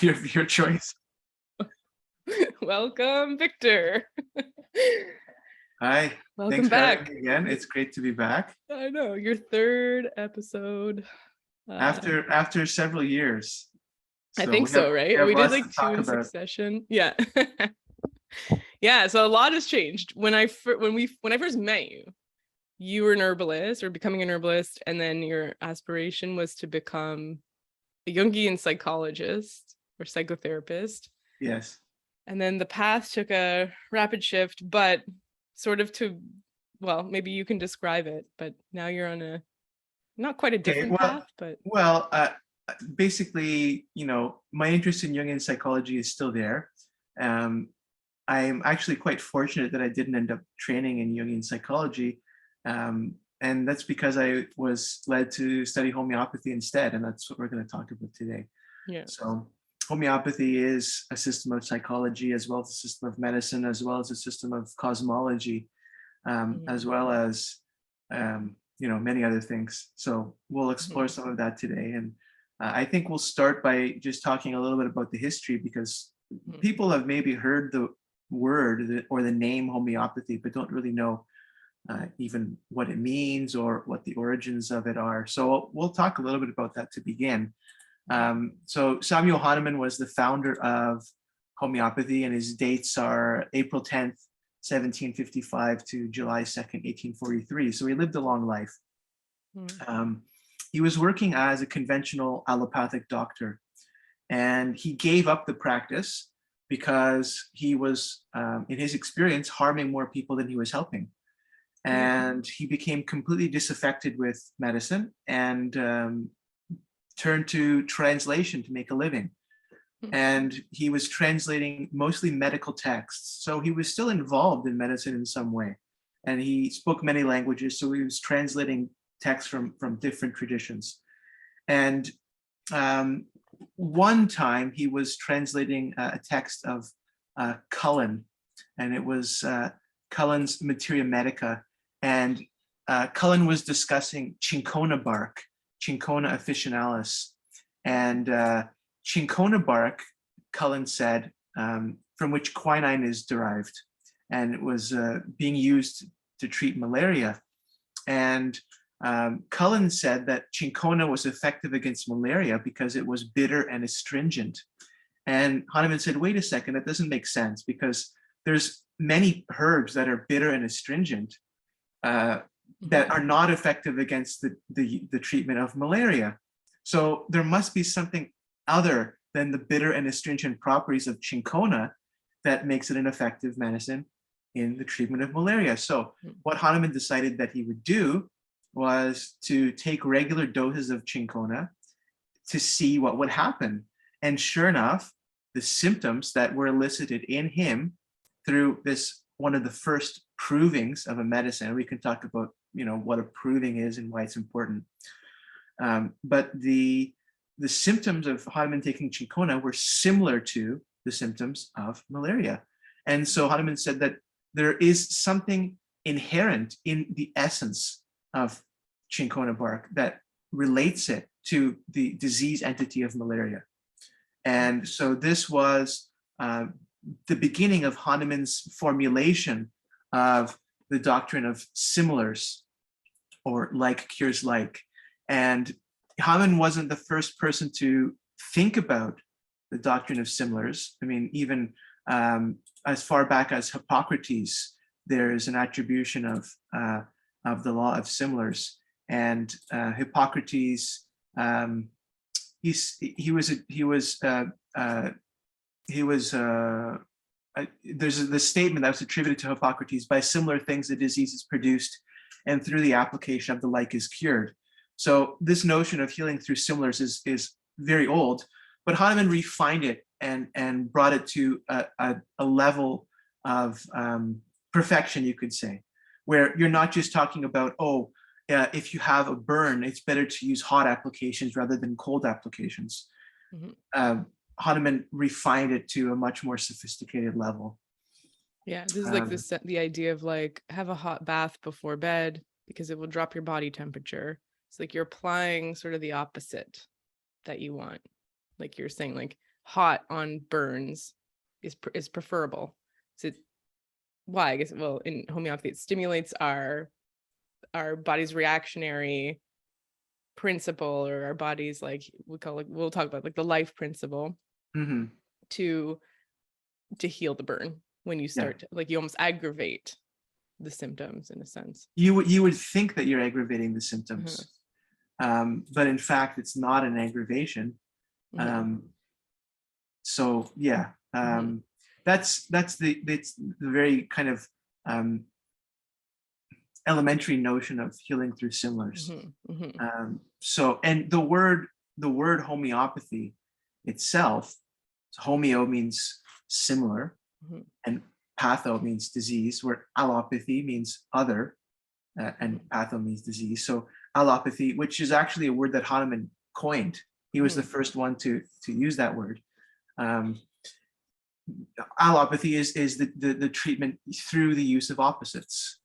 your choice. Welcome, Victor. Hi. Welcome Thanks back. for having me again. It's great to be back. I know, your third episode. After several years. I think so, right? We did like 2 in succession. Yeah. Yeah, so a lot has changed. When I first met you, you were an herbalist or becoming an herbalist, and then your aspiration was to become a Jungian psychologist or psychotherapist. Yes. And then the path took a rapid shift, but sort of well, maybe you can describe it, but now you're on a, not quite a different path, but. Well, basically, my interest in Jungian psychology is still there. I'm actually quite fortunate that I didn't end up training in Jungian psychology. And that's because I was led to study homeopathy instead. And that's what we're going to talk about today. Yeah. So homeopathy is a system of psychology, as well as a system of medicine, as well as a system of cosmology, as well as, many other things. So we'll explore some of that today. And I think we'll start by just talking a little bit about the history, because people have maybe heard the word or the name homeopathy, but don't really know even what it means or what the origins of it are. So we'll talk a little bit about that to begin. So Samuel Hahnemann was the founder of homeopathy, and his dates are April 10th, 1755 to July 2nd, 1843. So he lived a long life. He was working as a conventional allopathic doctor, and he gave up the practice because he was, in his experience, harming more people than he was helping. And he became completely disaffected with medicine and turned to translation to make a living. And he was translating mostly medical texts. So he was still involved in medicine in some way. And he spoke many languages, so he was translating texts from different traditions. And one time he was translating a text of Cullen, and it was Cullen's Materia Medica. And Cullen was discussing cinchona bark, Cinchona officinalis. And cinchona bark, Cullen said, from which quinine is derived, and it was being used to treat malaria. And Cullen said that cinchona was effective against malaria because it was bitter and astringent. And Hahnemann said, wait a second, that doesn't make sense, because there's many herbs that are bitter and astringent that are not effective against the treatment of malaria. So there must be something other than the bitter and astringent properties of cinchona that makes it an effective medicine in the treatment of malaria. So what Hahnemann decided that he would do was to take regular doses of cinchona to see what would happen. And sure enough, the symptoms that were elicited in him through this, one of the first provings of a medicine, we can talk about, what a proving is and why it's important. But the symptoms of Hahnemann taking cinchona were similar to the symptoms of malaria. And so Hahnemann said that there is something inherent in the essence of cinchona bark that relates it to the disease entity of malaria. And so this was the beginning of Hahnemann's formulation of the doctrine of similars, or like cures like. And Hahnemann wasn't the first person to think about the doctrine of similars. I mean, even as far back as Hippocrates, there is an attribution of the law of similars. And Hippocrates, there's the statement that was attributed to Hippocrates: by similar things the disease is produced, and through the application of the like is cured. So this notion of healing through similars is very old, but Hahnemann refined it and brought it to a level of perfection, you could say, where you're not just talking about, if you have a burn, it's better to use hot applications rather than cold applications. Hahnemann refined it to a much more sophisticated level. Yeah, this is like the idea of like, have a hot bath before bed because it will drop your body temperature. It's like you're applying sort of the opposite that you want. Like you're saying, like, hot on burns is preferable. So why? I guess, well, in homeopathy, it stimulates our body's reactionary principle, or our body's, like, we'll talk about like the life principle, to heal the burn when you start to, like, you almost aggravate the symptoms in a sense. You would think that you're aggravating the symptoms, but in fact, it's not an aggravation. So yeah, that's the very kind of elementary notion of healing through similars. So, and the word homeopathy itself, homeo means similar, and patho means disease, where allopathy means other, and patho means disease. So allopathy, which is actually a word that Hahnemann coined. He was the first one to use that word. Allopathy is the treatment through the use of opposites,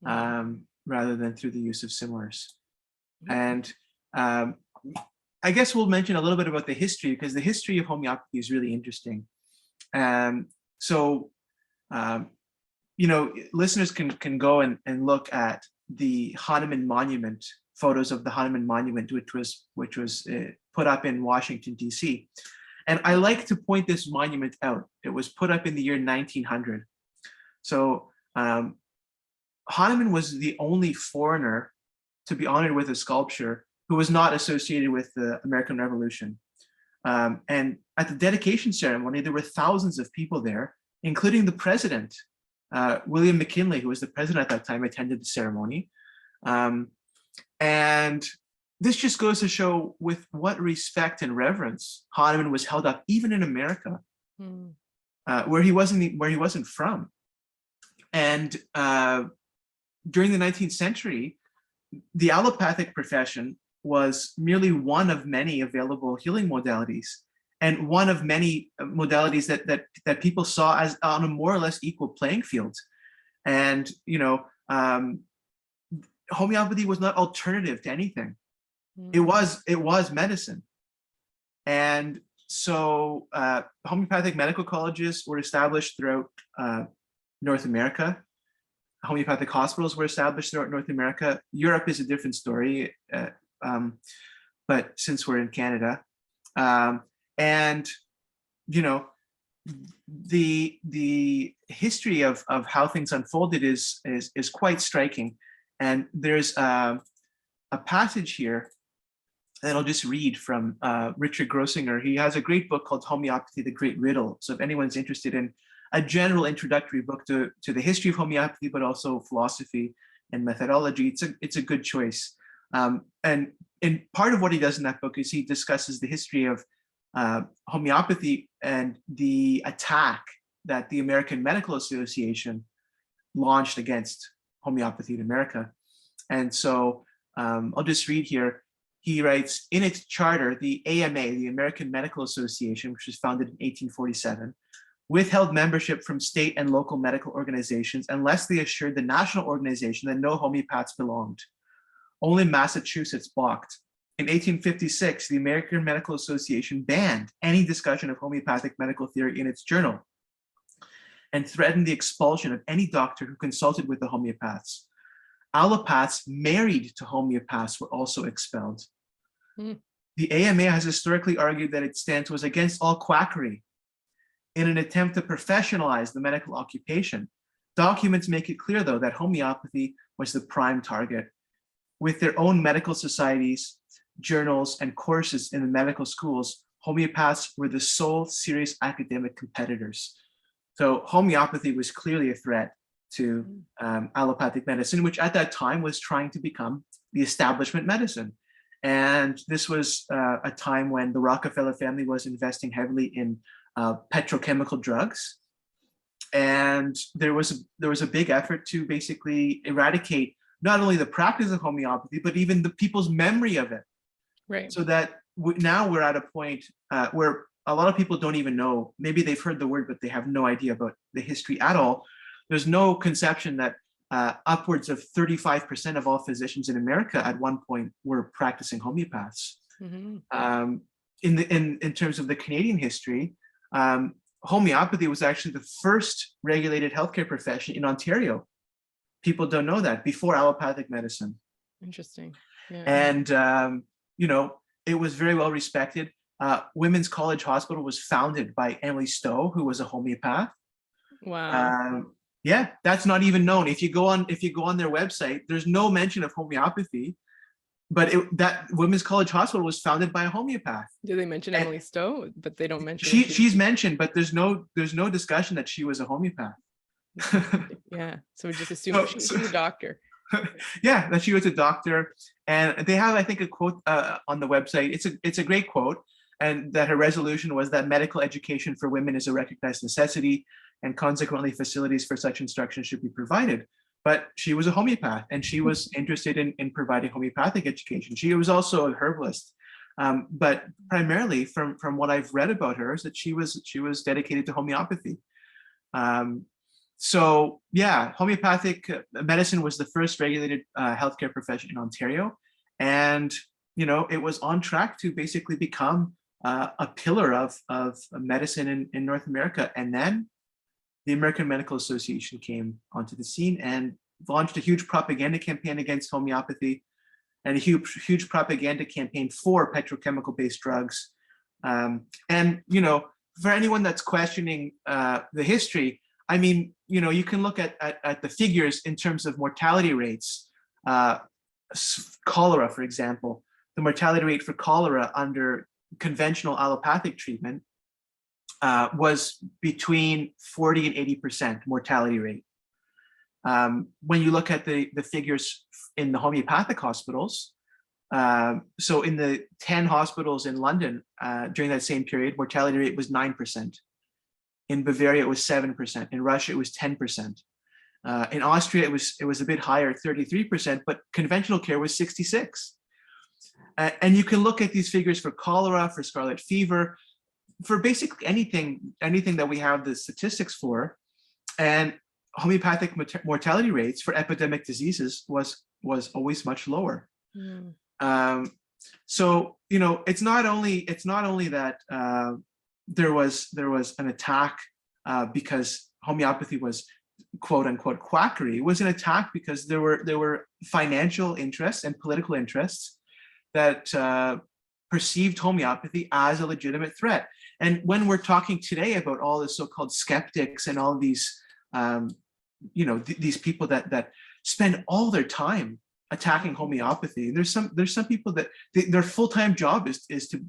rather than through the use of similars. And I guess we'll mention a little bit about the history, because the history of homeopathy is really interesting. So, you know, listeners can go and look at the Hahnemann Monument, photos of the Hahnemann Monument, which was put up in Washington, D.C. And I like to point this monument out. It was put up in the year 1900. So Hahnemann was the only foreigner to be honored with a sculpture who was not associated with the American Revolution. And at the dedication ceremony, there were thousands of people there, including the president. William McKinley, who was the president at that time, attended the ceremony. And this just goes to show with what respect and reverence Hahnemann was held up, even in America, where he wasn't from. And during the 19th century, the allopathic profession was merely one of many available healing modalities, and one of many modalities that people saw as on a more or less equal playing field. And you know, homeopathy was not alternative to anything. It was medicine. And so homeopathic medical colleges were established throughout North America. Homeopathic hospitals were established throughout North America. Europe is a different story, but since we're in Canada, and you know, the history of how things unfolded is quite striking. And there's a passage here that I'll just read from Richard Grossinger. He has a great book called Homeopathy, the Great Riddle. So if anyone's interested in a general introductory book to the history of homeopathy, but also philosophy and methodology, it's a good choice. And part of what he does in that book is he discusses the history of homeopathy and the attack that the American Medical Association launched against homeopathy in America. And so I'll just read here. He writes, in its charter, the AMA, the American Medical Association, which was founded in 1847, withheld membership from state and local medical organizations unless they assured the national organization that no homeopaths belonged. Only Massachusetts balked. In 1856, the American Medical Association banned any discussion of homeopathic medical theory in its journal and threatened the expulsion of any doctor who consulted with the homeopaths. Allopaths married to homeopaths were also expelled. The AMA has historically argued that its stance was against all quackery. In an attempt to professionalize the medical occupation, documents make it clear, though, that homeopathy was the prime target. With their own medical societies, journals, and courses in the medical schools, homeopaths were the sole serious academic competitors. So homeopathy was clearly a threat to allopathic medicine, which at that time was trying to become the establishment medicine. And this was a time when the Rockefeller family was investing heavily in petrochemical drugs. And there was a big effort to basically eradicate not only the practice of homeopathy, but even the people's memory of it. Right. So that now we're at a point where a lot of people don't even know, maybe they've heard the word, but they have no idea about the history at all. There's no conception that upwards of 35% of all physicians in America at one point were practicing homeopaths. in terms of the Canadian history, homeopathy was actually the first regulated healthcare profession in Ontario. People don't know that, before allopathic medicine. Interesting. Yeah. And you know, it was very well respected. Women's College Hospital was founded by Emily Stowe, who was a homeopath. Wow. Yeah, that's not even known. If you go on their website, there's no mention of homeopathy, but that Women's College Hospital was founded by a homeopath. Do they mention Emily Stowe? But they don't mention she's mentioned, but there's no discussion that she was a homeopath. Yeah, so we just assume she's a doctor. Yeah, that she was a doctor, and they have, I think, a quote on the website. It's a great quote, and that her resolution was that medical education for women is a recognized necessity, and consequently facilities for such instruction should be provided. But she was a homeopath, and she was interested in providing homeopathic education. She was also a herbalist, but primarily from what I've read about her is that she was dedicated to homeopathy. So yeah, homeopathic medicine was the first regulated healthcare profession in Ontario, and you know, it was on track to basically become a pillar of medicine in North America. And then the American Medical Association came onto the scene and launched a huge propaganda campaign against homeopathy, and a huge propaganda campaign for petrochemical-based drugs. And you know, for anyone that's questioning the history, I mean, you know, you can look at the figures in terms of mortality rates. Cholera, for example, the mortality rate for cholera under conventional allopathic treatment was between 40 and 80% mortality rate. When you look at the figures in the homeopathic hospitals, so in the 10 hospitals in London during that same period, mortality rate was 9%. In Bavaria, it was 7%. In Russia, it was 10%. In Austria, it was a bit higher, 33%, but conventional care was 66%. And you can look at these figures for cholera, for scarlet fever, for basically anything that we have the statistics for. And homeopathic mortality rates for epidemic diseases was always much lower. Mm. So you know, it's not only that there was an attack because homeopathy was quote unquote quackery. It was an attack because there were financial interests and political interests that perceived homeopathy as a legitimate threat. And when we're talking today about all the so-called skeptics and all these you know, these people that spend all their time attacking homeopathy, there's some people that their full-time job is to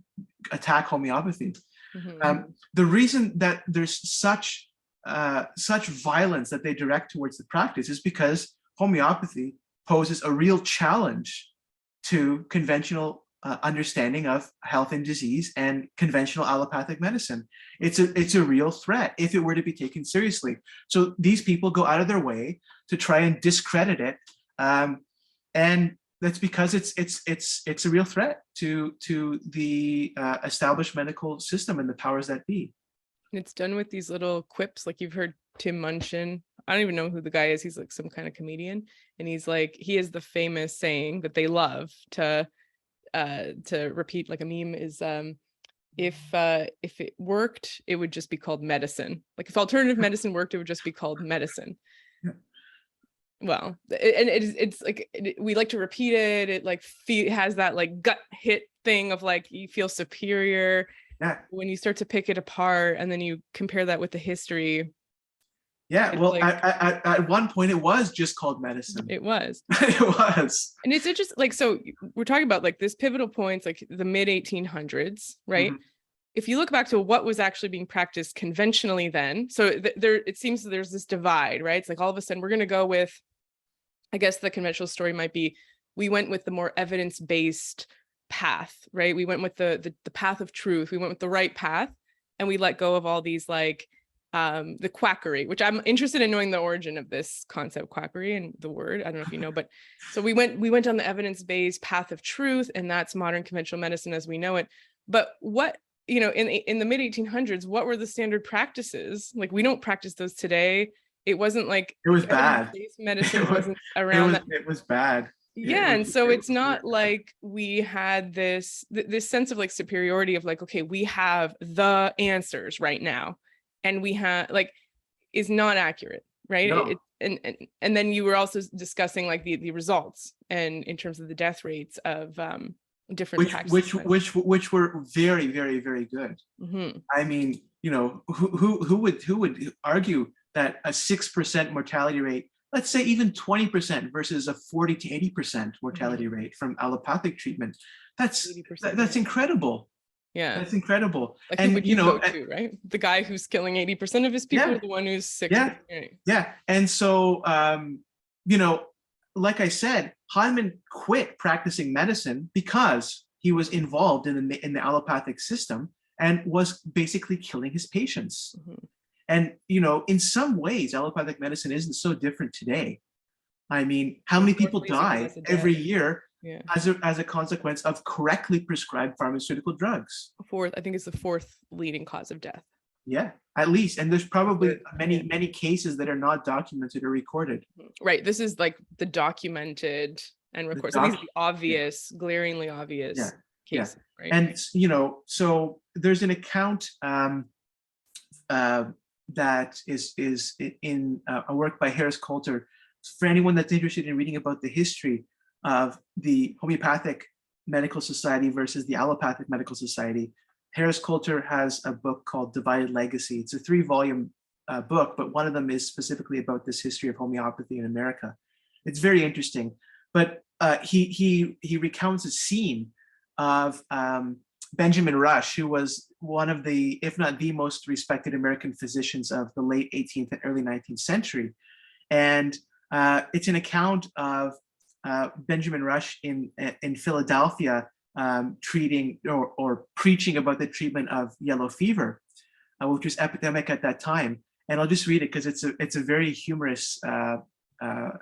attack homeopathy. Mm-hmm. The reason that there's such violence that they direct towards the practice is because homeopathy poses a real challenge to conventional understanding of health and disease and conventional allopathic medicine. It's a real threat if it were to be taken seriously. So these people go out of their way to try and discredit it, and that's because it's a real threat to the established medical system and the powers that be. And it's done with these little quips, like you've heard Tim Munchin. I don't even know who the guy is. He's like some kind of comedian, and he's like, he has the famous saying that they love to repeat, like a meme is, if it worked, it would just be called medicine. Like if alternative medicine worked, it would just be called medicine. Yeah. Well, and it's like, we like to repeat it. It like has that like gut hit thing of like, you feel superior. Yeah. When you start to pick it apart and then you compare that with the history. Yeah, well, like, at one point it was just called medicine. It was. It was. And it's interesting, like, so we're talking about like this pivotal points, like the mid 1800s, right? Mm-hmm. If you look back to what was actually being practiced conventionally then, so there, it seems that there's this divide, right? It's like all of a sudden we're going to go with, I guess the conventional story might be, we went with the more evidence-based path, right? We went with the path of truth. We went with the right path, and we let go of all these like the quackery, which I'm interested in knowing the origin of this concept, quackery, and the word. I don't know if you know, but so we went on the evidence-based path of truth, and that's modern conventional medicine as we know it. But what, you know, in the mid 1800s, what were the standard practices? Like, we don't practice those today. It wasn't like it was bad. Medicine wasn't around. It was bad. Yeah, and so it's not like we had this sense of like superiority of like, okay, we have the answers right now, and we have like is not accurate, right? No. And then you were also discussing like the results and in terms of the death rates of different which were very, very, very good. Mm-hmm. I mean, you know, who would argue that a 6% mortality rate, let's say even 20% versus a 40 to 80% mortality rate from allopathic treatment, that's incredible. Yeah, that's incredible. Like, and who would you go to, right? The guy who's killing 80% of his people, or the one who's 6%? Yeah. And so, you know, like I said, Hahnemann quit practicing medicine because he was involved in the allopathic system and was basically killing his patients. And, you know, in some ways, allopathic medicine isn't so different today. I mean, how many people die every year as a consequence of correctly prescribed pharmaceutical drugs? I think it's the fourth leading cause of death. Yeah, at least. And there's probably many cases that are not documented or recorded. Right. This is like the documented and recorded. So these are the obvious, glaringly obvious cases, right? And, you know, so there's an account that is in a work by Harris Coulter. For anyone that's interested in reading about the history of the homeopathic medical society versus the allopathic medical society, Harris Coulter has a book called Divided Legacy. It's a 3-volume book, but one of them is specifically about this history of homeopathy in America. It's very interesting. But he recounts a scene of Benjamin Rush, who was one of the, if not the most respected American physicians of the late 18th and early 19th century. And it's an account of Benjamin Rush in Philadelphia treating or preaching about the treatment of yellow fever, which was epidemic at that time. And I'll just read it because it's a very humorous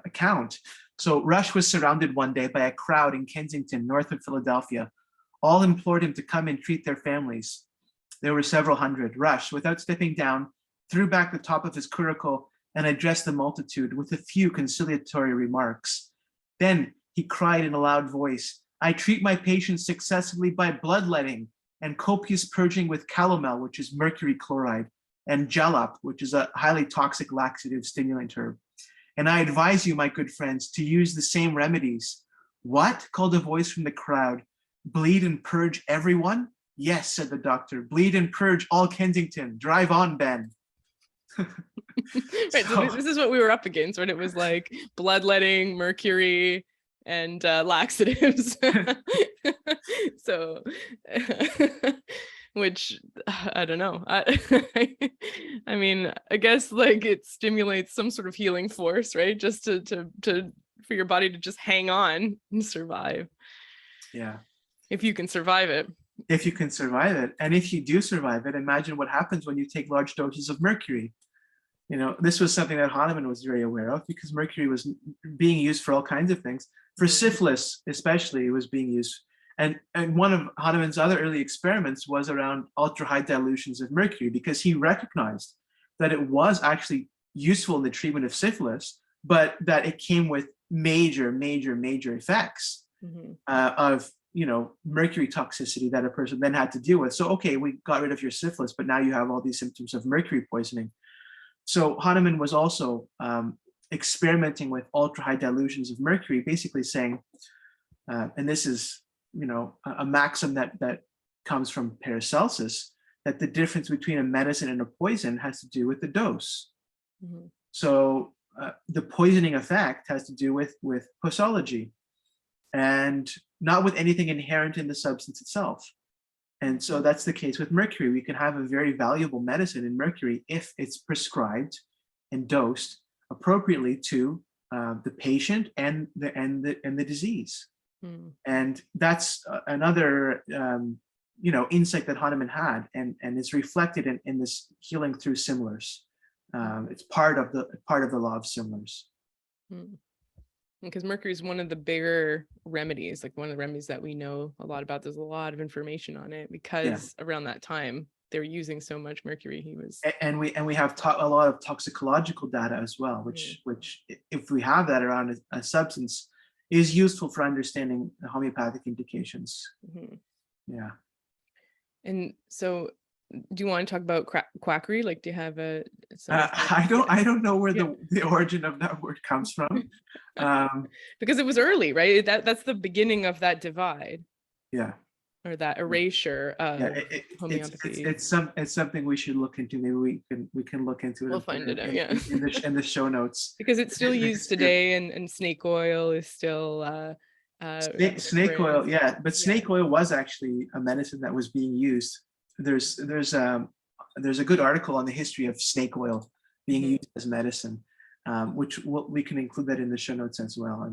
account. So Rush was surrounded one day by a crowd in Kensington, north of Philadelphia. All implored him to come and treat their families. There were several hundred. Rush, without stepping down, threw back the top of his curricle and addressed the multitude with a few conciliatory remarks. Then he cried in a loud voice, "I treat my patients successfully by bloodletting and copious purging with calomel, which is mercury chloride, and jalap, which is a highly toxic laxative stimulant herb. And I advise you, my good friends, to use the same remedies." "What?" called a voice from the crowd. "Bleed and purge everyone?" "Yes," said the doctor. "Bleed and purge all Kensington. Drive on, Ben." Right, so this is what we were up against, right? It was like bloodletting, mercury, and laxatives. So, which I don't know. I mean, I guess like it stimulates some sort of healing force, right? Just to for your body to just hang on and survive. Yeah. If you can survive it. If you can survive it. And if you do survive it, imagine what happens when you take large doses of mercury. You know, this was something that Hahnemann was very aware of because mercury was being used for all kinds of things. For syphilis, especially, it was being used. And one of Hahnemann's other early experiments was around ultra-high dilutions of mercury because he recognized that it was actually useful in the treatment of syphilis, but that it came with major effects of, you know, mercury toxicity that a person then had to deal with. So, okay, we got rid of your syphilis, but now you have all these symptoms of mercury poisoning. So Hahnemann was also experimenting with ultra-high dilutions of mercury, basically saying, and this is, you know, a maxim that comes from Paracelsus, that the difference between a medicine and a poison has to do with the dose. So the poisoning effect has to do with posology and not with anything inherent in the substance itself. And so that's the case with mercury. We can have a very valuable medicine in mercury if it's prescribed and dosed appropriately to the patient and the disease. And that's another you know, insight that Hahnemann had, and is reflected in this healing through similars. It's part of the law of similars. Because mercury is one of the bigger remedies, like one of the remedies that we know a lot about. There's a lot of information on it because around that time they were using so much mercury. And we have a lot of toxicological data as well, which if we have that around a substance, is useful for understanding the homeopathic indications. Yeah. And so, do you want to talk about quackery? Like, do you have a? I don't know where the origin of that word comes from. Because it was early, right? That's the beginning of that divide. Yeah. Or that erasure of homeopathy. It's something we should look into. Maybe we can look into it. We'll find it out, in the show notes. Because it's still used today, and snake oil is still snake oil, yeah. But snake oil was actually a medicine that was being used. There's a good article on the history of snake oil being used as medicine, which we can include that in the show notes as well.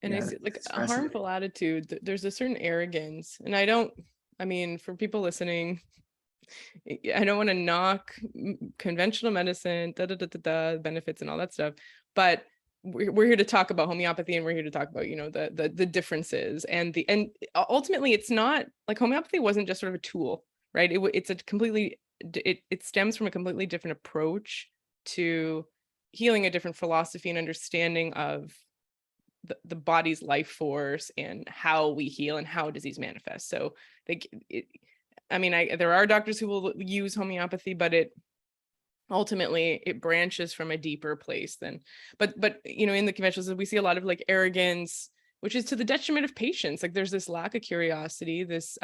And I see, like, a harmful attitude. There's a certain arrogance, and I mean, for people listening, I don't want to knock conventional medicine, benefits and all that stuff, but we're here to talk about homeopathy, and we're here to talk about, the differences, and ultimately it's not like homeopathy wasn't just sort of a tool, right? It's a completely, it stems from a completely different approach to healing, a different philosophy and understanding of the body's life force and how we heal and how disease manifests. So there are doctors who will use homeopathy, but ultimately it branches from a deeper place than, but in the conventions we see a lot of like arrogance, which is to the detriment of patients. Like, there's this lack of curiosity, this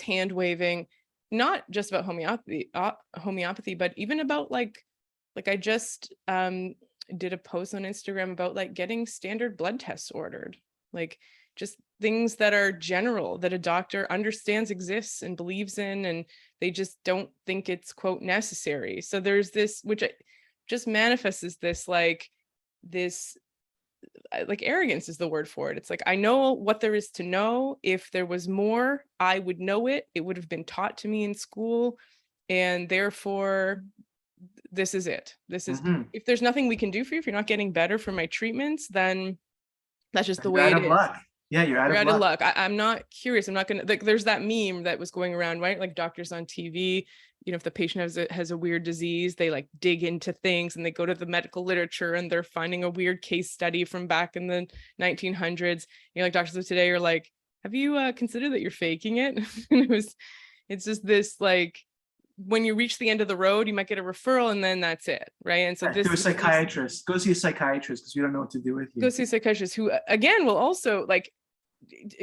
hand waving, not just about homeopathy, but even about like I just did a post on Instagram about like getting standard blood tests ordered, like just things that are general, that a doctor understands exists and believes in, and they just don't think it's, quote, necessary. So there's this, which just manifests as this arrogance is the word for it. It's like, I know what there is to know. If there was more, I would know it. It would have been taught to me in school. And therefore, this is it. This is, if there's nothing we can do for you, if you're not getting better from my treatments, then that's just the way it is. Luck. Yeah, you're out of luck. I'm not curious. I'm not gonna, like, there's that meme that was going around, right? Like, doctors on TV, if the patient has a weird disease, they like dig into things and they go to the medical literature and they're finding a weird case study from back in the 1900s. Like, doctors of today are like, have you considered that you're faking it? And it's just this, like, when you reach the end of the road, you might get a referral and then that's it, right? And so to a psychiatrist, go see a psychiatrist because we don't know what to do with you. Go see a psychiatrist who, again, will also like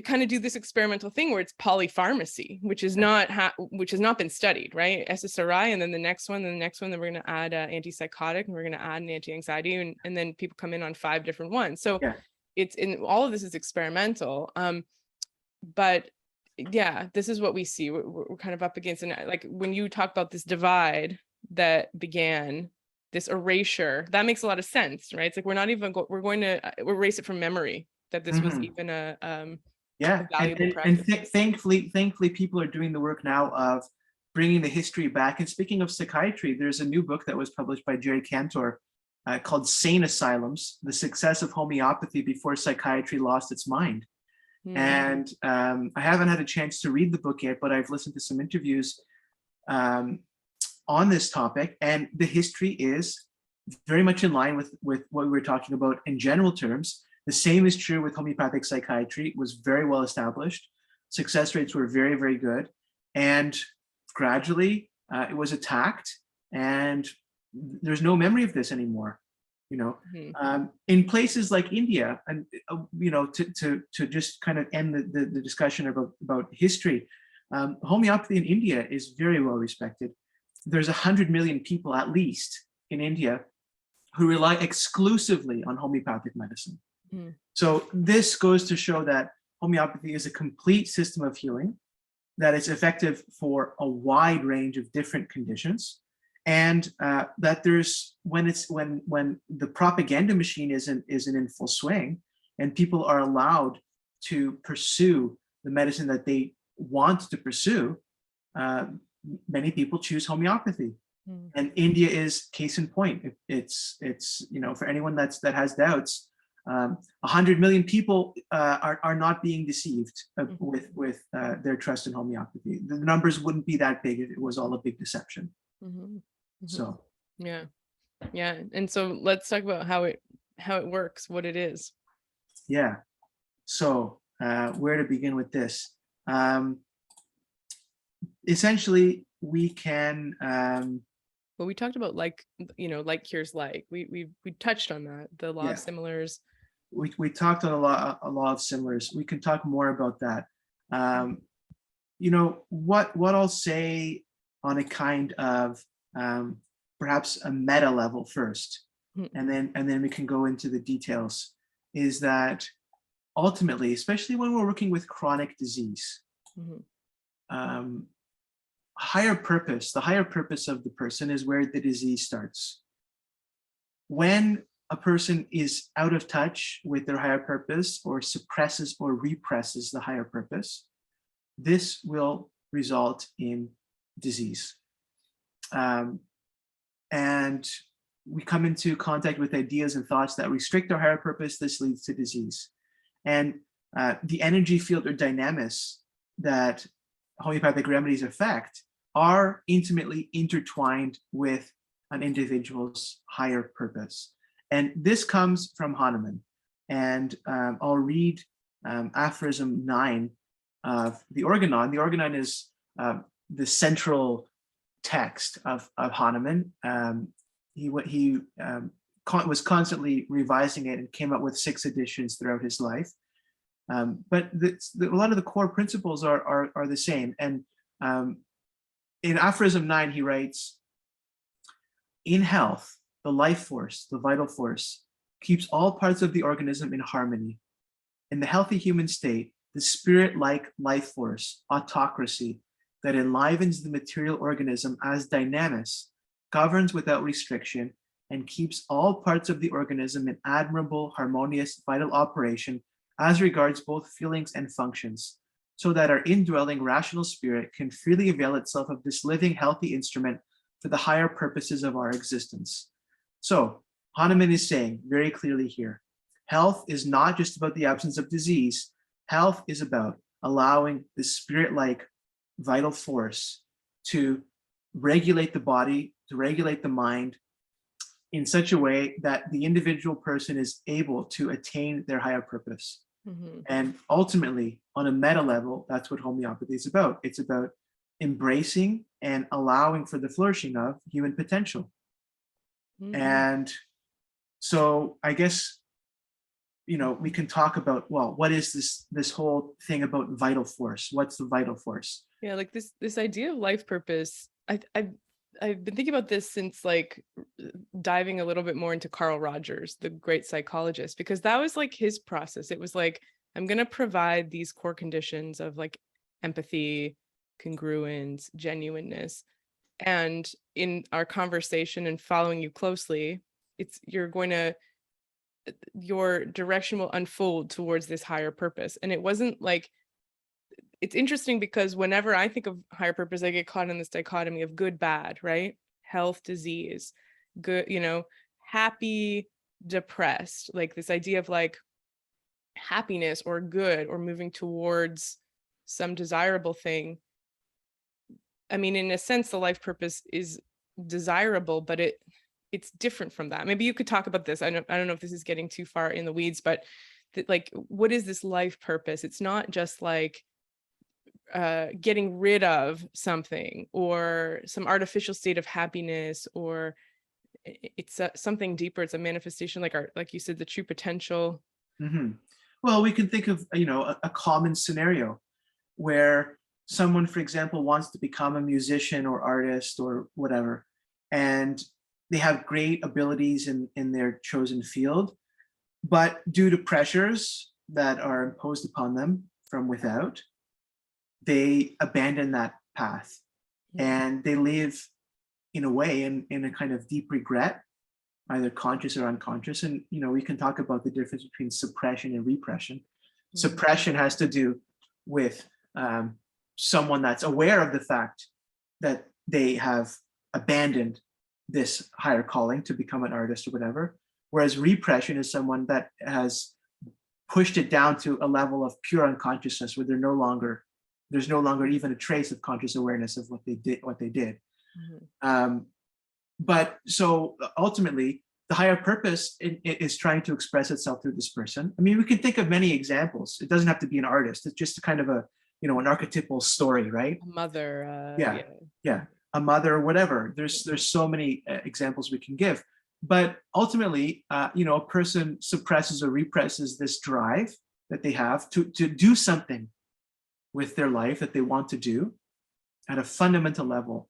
kind of do this experimental thing where it's polypharmacy, which is not which has not been studied, right? SSRI, and then the next one, then we're going to add antipsychotic, and we're going to add an anti-anxiety, and then people come in on 5 different ones. So it's in all of this is experimental, but yeah, this is what we see. We're kind of up against, and like when you talk about this divide that began, this erasure, that makes a lot of sense, right? It's like we're going to erase it from memory, that this was even a valuable practice. And thankfully people are doing the work now of bringing the history back. And speaking of psychiatry, there's a new book that was published by Jerry Cantor called Sane Asylums: The Success of Homeopathy Before Psychiatry Lost Its Mind. And I haven't had a chance to read the book yet, but I've listened to some interviews on this topic, and the history is very much in line with what we were talking about in general terms. The same is true with homeopathic psychiatry. It was very well established. Success rates were very, very good. And gradually it was attacked, and there's no memory of this anymore. In places like India, and to just kind of end the discussion about history, homeopathy in India is very well respected. There's 100 million people at least in India who rely exclusively on homeopathic medicine. So this goes to show that homeopathy is a complete system of healing, that it's effective for a wide range of different conditions, and that there's when the propaganda machine isn't in full swing, and people are allowed to pursue the medicine that they want to pursue, many people choose homeopathy. And India is case in point. It's for anyone that has doubts, 100 million people are not being deceived with their trust in homeopathy. The numbers wouldn't be that big if it was all a big deception. So yeah, and so let's talk about how it works, what it is. Yeah. So where to begin with this? Essentially, we can. Well, we talked about like cures like. We touched on that, the law of similars. We talked on a law of similars. We can talk more about that. What I'll say on a kind of perhaps a meta level first, and then we can go into the details, is that ultimately, especially when we're working with chronic disease, the higher purpose of the person is where the disease starts. When a person is out of touch with their higher purpose, or suppresses or represses the higher purpose, this will result in disease. And we come into contact with ideas and thoughts that restrict our higher purpose. This leads to disease. And the energy field or dynamics that homeopathic remedies affect are intimately intertwined with an individual's higher purpose. And this comes from Hahnemann. And I'll read aphorism 9 of the Organon. The Organon is the central text of Hahnemann. He was constantly revising it and came up with 6 editions throughout his life. But a lot of the core principles are the same. And in aphorism 9, he writes, "In health, the life force, the vital force, keeps all parts of the organism in harmony. In the healthy human state, the spirit-like life force, autocracy, that enlivens the material organism as dynamis, governs without restriction, and keeps all parts of the organism in admirable, harmonious, vital operation as regards both feelings and functions, so that our indwelling rational spirit can freely avail itself of this living, healthy instrument for the higher purposes of our existence." So Hahnemann is saying very clearly here, health is not just about the absence of disease. Health is about allowing the spirit-like vital force to regulate the body, to regulate the mind in such a way that the individual person is able to attain their higher purpose. And ultimately, on a meta level, that's what homeopathy is about. It's about embracing and allowing for the flourishing of human potential. And so I guess, we can talk about, well, what is this whole thing about vital force? What's the vital force? Yeah, like this idea of life purpose. I've been thinking about this since like diving a little bit more into Carl Rogers, the great psychologist, because that was like his process. It was like, I'm going to provide these core conditions of like empathy, congruence, genuineness. And in our conversation and following you closely, your direction will unfold towards this higher purpose. And it wasn't like, it's interesting because whenever I think of higher purpose, I get caught in this dichotomy of good, bad, right? Health, disease, good, happy, depressed, like this idea of like happiness or good or moving towards some desirable thing. I mean, in a sense, the life purpose is desirable, but it's different from that. Maybe you could talk about this. I don't know if this is getting too far in the weeds, but like, what is this life purpose? It's not just like getting rid of something or some artificial state of happiness, or it's something deeper. It's a manifestation, like you said, the true potential. Well, we can think of a common scenario where someone, for example, wants to become a musician or artist or whatever, and they have great abilities in their chosen field, but due to pressures that are imposed upon them from without, they abandon that path and they live in a way in a kind of deep regret, either conscious or unconscious. And we can talk about the difference between suppression and repression. Suppression has to do with someone that's aware of the fact that they have abandoned this higher calling to become an artist or whatever, whereas repression is someone that has pushed it down to a level of pure unconsciousness where there's no longer even a trace of conscious awareness of what they did. But so ultimately, the higher purpose is trying to express itself through this person. I mean, we can think of many examples. It doesn't have to be an artist. It's just kind of a, an archetypal story, right? A mother. Yeah, a mother, whatever. There's so many examples we can give. But ultimately, a person suppresses or represses this drive that they have to do something with their life that they want to do at a fundamental level.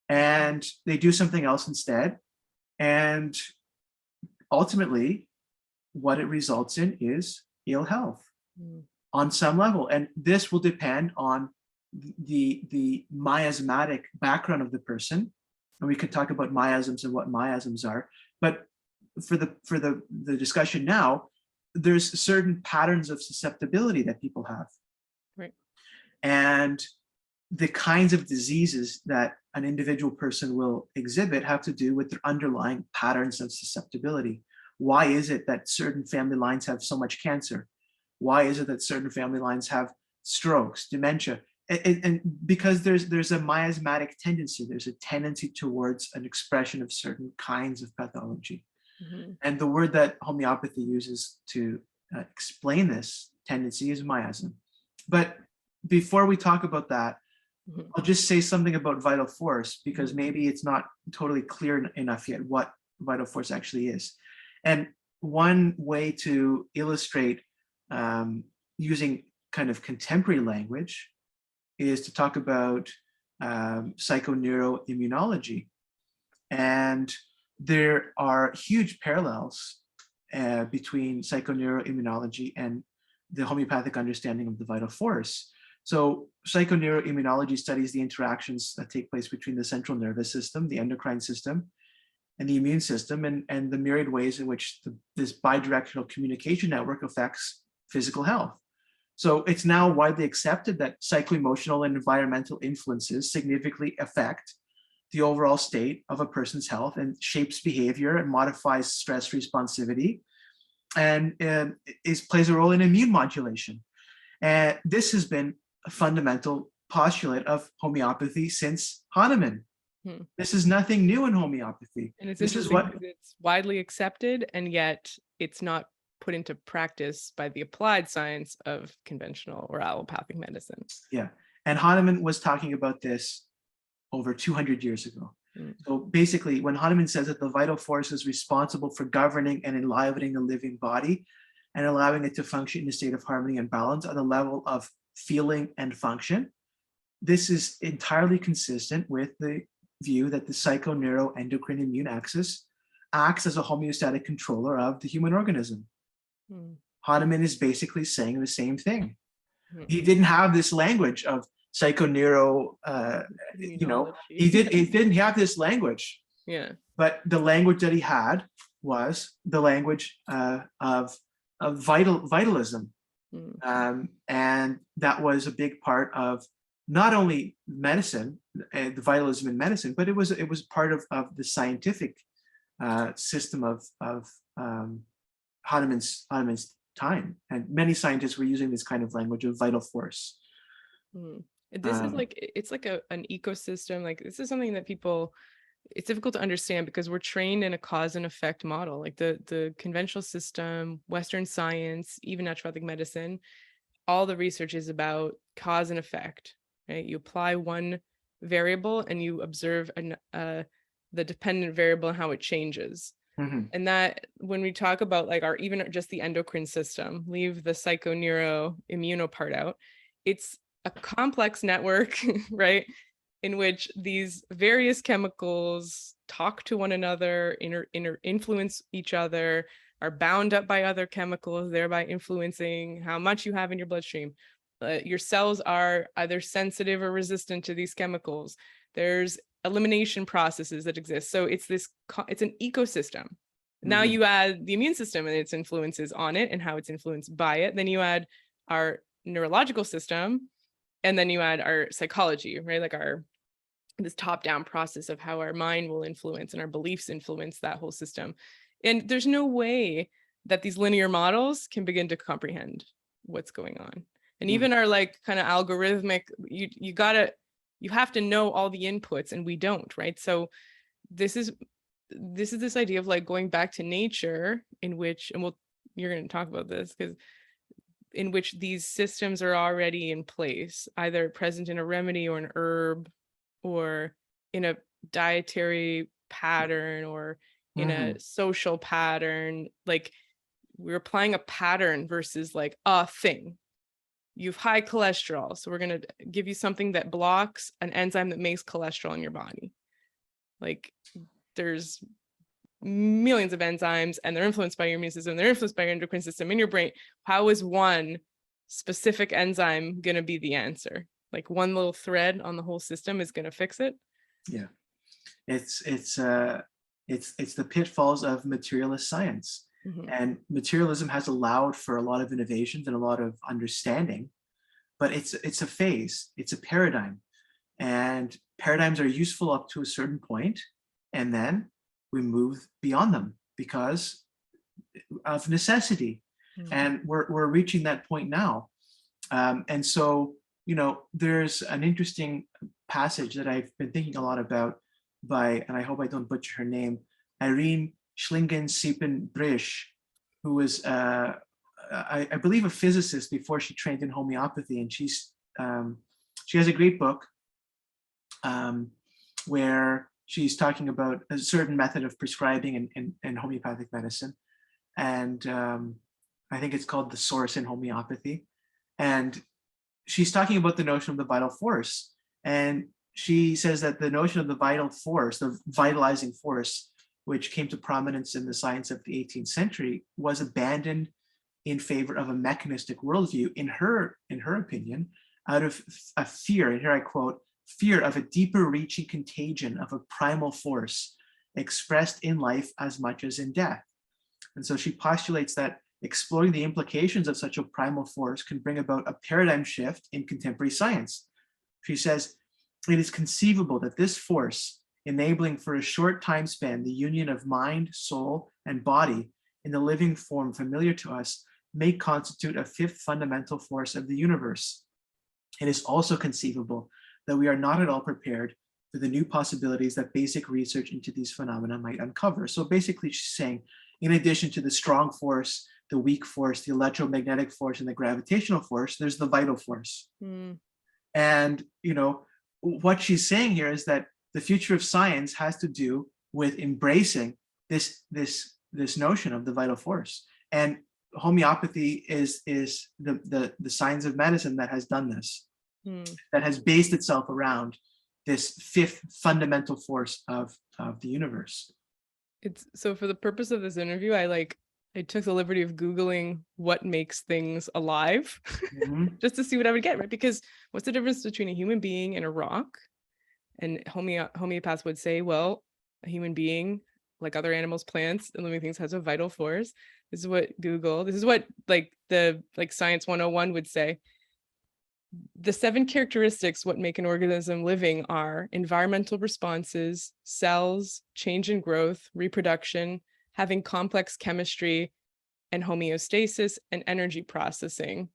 And they do something else instead. And ultimately, what it results in is ill health on some level. And this will depend on the miasmatic background of the person. And we could talk about miasms and what miasms are. But for the discussion now, there's certain patterns of susceptibility that people have. Right. And the kinds of diseases that an individual person will exhibit have to do with their underlying patterns of susceptibility. Why is it that certain family lines have so much cancer? Why is it that certain family lines have strokes, dementia? And because there's a miasmatic tendency, there's a tendency towards an expression of certain kinds of pathology. Mm-hmm. And the word that homeopathy uses to explain this tendency is miasm. But before we talk about that, I'll just say something about vital force, because maybe it's not totally clear enough yet what vital force actually is. And one way to illustrate using kind of contemporary language is to talk about psychoneuroimmunology. And there are huge parallels between psychoneuroimmunology and the homeopathic understanding of the vital force. So psychoneuroimmunology studies the interactions that take place between the central nervous system, the endocrine system, and the immune system, and the myriad ways in which this bidirectional communication network affects physical health. So it's now widely accepted that psycho-emotional and environmental influences significantly affect the overall state of a person's health and shapes behavior and modifies stress responsivity, and plays a role in immune modulation. And this has been a fundamental postulate of homeopathy since Hahnemann. This is nothing new in homeopathy. And it's this is what it's widely accepted, and yet it's not put into practice by the applied science of conventional or allopathic medicine. Yeah, and Hahnemann was talking about this over 200 years ago. So basically, when Hahnemann says that the vital force is responsible for governing and enlivening the living body and allowing it to function in a state of harmony and balance on the level of feeling and function, this is entirely consistent with the view that the psychoneuroendocrine immune axis acts as a homeostatic controller of the human organism. Hahnemann is basically saying the same thing. He didn't have this language of psychoneuro, he didn't have this language. Yeah. But the language that he had was the language of vitalism. And that was a big part of not only medicine, the vitalism in medicine, but it was part of the scientific system of Hahnemann's time. And many scientists were using this kind of language of vital force. This is like, it's like an ecosystem. Like, this is something that it's difficult to understand because we're trained in a cause and effect model. Like the conventional system, Western science, even naturopathic medicine, all the research is about cause and effect, right? You apply one variable and you observe the dependent variable and how it changes. And that when we talk about like even just the endocrine system, leave the psychoneuroimmuno part out, it's a complex network, right? In which these various chemicals talk to one another, influence each other, are bound up by other chemicals, thereby influencing how much you have in your bloodstream. Your cells are either sensitive or resistant to these chemicals. There's elimination processes that exist. So it's an ecosystem. Now you add the immune system and its influences on it and how it's influenced by it. Then you add our neurological system, and then you add our psychology, right? Like this top-down process of how our mind will influence and our beliefs influence that whole system. And there's no way that these linear models can begin to comprehend what's going on. And even our like kind of algorithmic, you have to know all the inputs, and we don't, right? So this is this is this idea of like going back to nature, in which, and you're going to talk about this, because in which these systems are already in place, either present in a remedy or an herb, or in a dietary pattern, or in a social pattern. Like, we're applying a pattern versus like a thing. You have high cholesterol, so we're going to give you something that blocks an enzyme that makes cholesterol in your body. Like, there's millions of enzymes, and they're influenced by your immune system, they're influenced by your endocrine system in your brain. How is one specific enzyme going to be the answer? Like, one little thread on the whole system is going to fix it? Yeah, it's the pitfalls of materialist science. And materialism has allowed for a lot of innovations and a lot of understanding, but it's a phase, it's a paradigm, and paradigms are useful up to a certain point, and then we move beyond them because of necessity. And we're reaching that point now. And so, you know, there's an interesting passage that I've been thinking a lot about by, and I hope I don't butcher her name, Irene Schlingen-Siepen-Brisch, who was, I believe, a physicist before she trained in homeopathy. And she has a great book where she's talking about a certain method of prescribing in homeopathic medicine. And I think it's called The Source in Homeopathy. And she's talking about the notion of the vital force. And she says that the notion of the vital force, the vitalizing force, which came to prominence in the science of the 18th century, was abandoned in favor of a mechanistic worldview, in her opinion, out of a fear, and here I quote, fear of a deeper reaching contagion of a primal force expressed in life as much as in death. And so she postulates that exploring the implications of such a primal force can bring about a paradigm shift in contemporary science. She says, it is conceivable that this force, enabling for a short time span the union of mind, soul, and body in the living form familiar to us, may constitute a fifth fundamental force of the universe. It is also conceivable that we are not at all prepared for the new possibilities that basic research into these phenomena might uncover. So basically she's saying, in addition to the strong force, the weak force, the electromagnetic force, and the gravitational force, there's the vital force. And, you know, what she's saying here is that the future of science has to do with embracing this notion of the vital force. And homeopathy is the science of medicine that has done this, that has based itself around this fifth fundamental force of the universe. It's so, for the purpose of this interview, I took the liberty of Googling what makes things alive, just to see what I would get, right? Because what's the difference between a human being and a rock? And homeopaths would say, well, a human being, like other animals, plants, and living things, has a vital force. This is what Science 101 would say. The 7 characteristics what make an organism living are environmental responses, cells, change and growth, reproduction, having complex chemistry, and homeostasis and energy processing,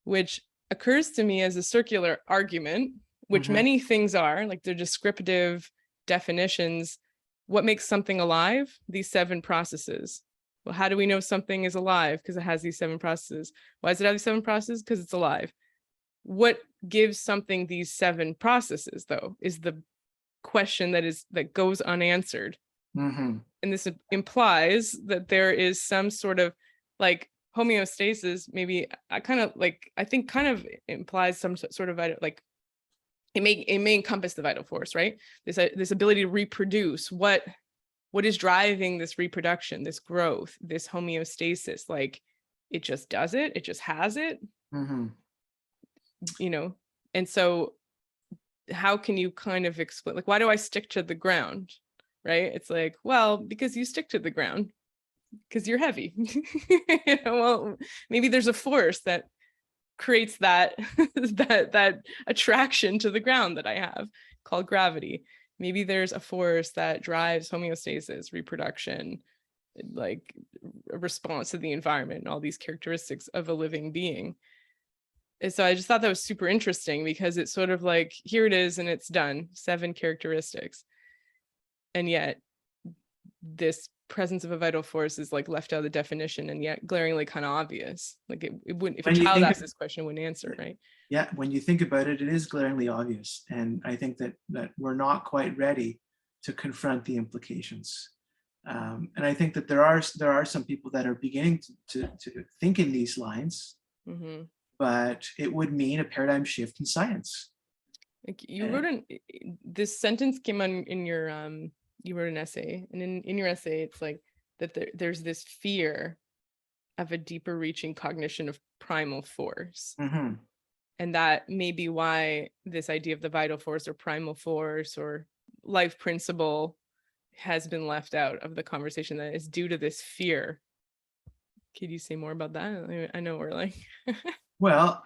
which occurs to me as a circular argument, which many things are, like they're descriptive definitions. What makes something alive? These 7 processes. Well, how do we know something is alive? Because it has these 7 processes. Why does it have these 7 processes? Because it's alive. What gives something these 7 processes, though, is the question that goes unanswered. And this implies that there is some sort of like homeostasis. Maybe I think kind of implies some sort of like it may encompass the vital force, right? This ability to reproduce. What is driving this reproduction, this growth, this homeostasis? Like, it just does it. It just has it. You know, and so how can you kind of explain, like, why do I stick to the ground, right? It's like, well, because you stick to the ground because you're heavy. You know, well, maybe there's a force that creates that that attraction to the ground that I have called gravity. Maybe there's a force that drives homeostasis, reproduction, like a response to the environment, and all these characteristics of a living being. And so I just thought that was super interesting, because it's sort of like, here it is and it's done, 7 characteristics. And yet this presence of a vital force is like left out of the definition and yet glaringly kind of obvious. Like it wouldn't, if a child asked this question, it wouldn't answer, right? Yeah, when you think about it, it is glaringly obvious. And I think that we're not quite ready to confront the implications. And I think that there are some people that are beginning to think in these lines, but it would mean a paradigm shift in science. Like you wrote this sentence came on in your you wrote an essay, and in your essay it's like that there's this fear of a deeper reaching cognition of primal force. And that may be why this idea of the vital force or primal force or life principle has been left out of the conversation, that is due to this fear. Could you say more about that? I know we're like well,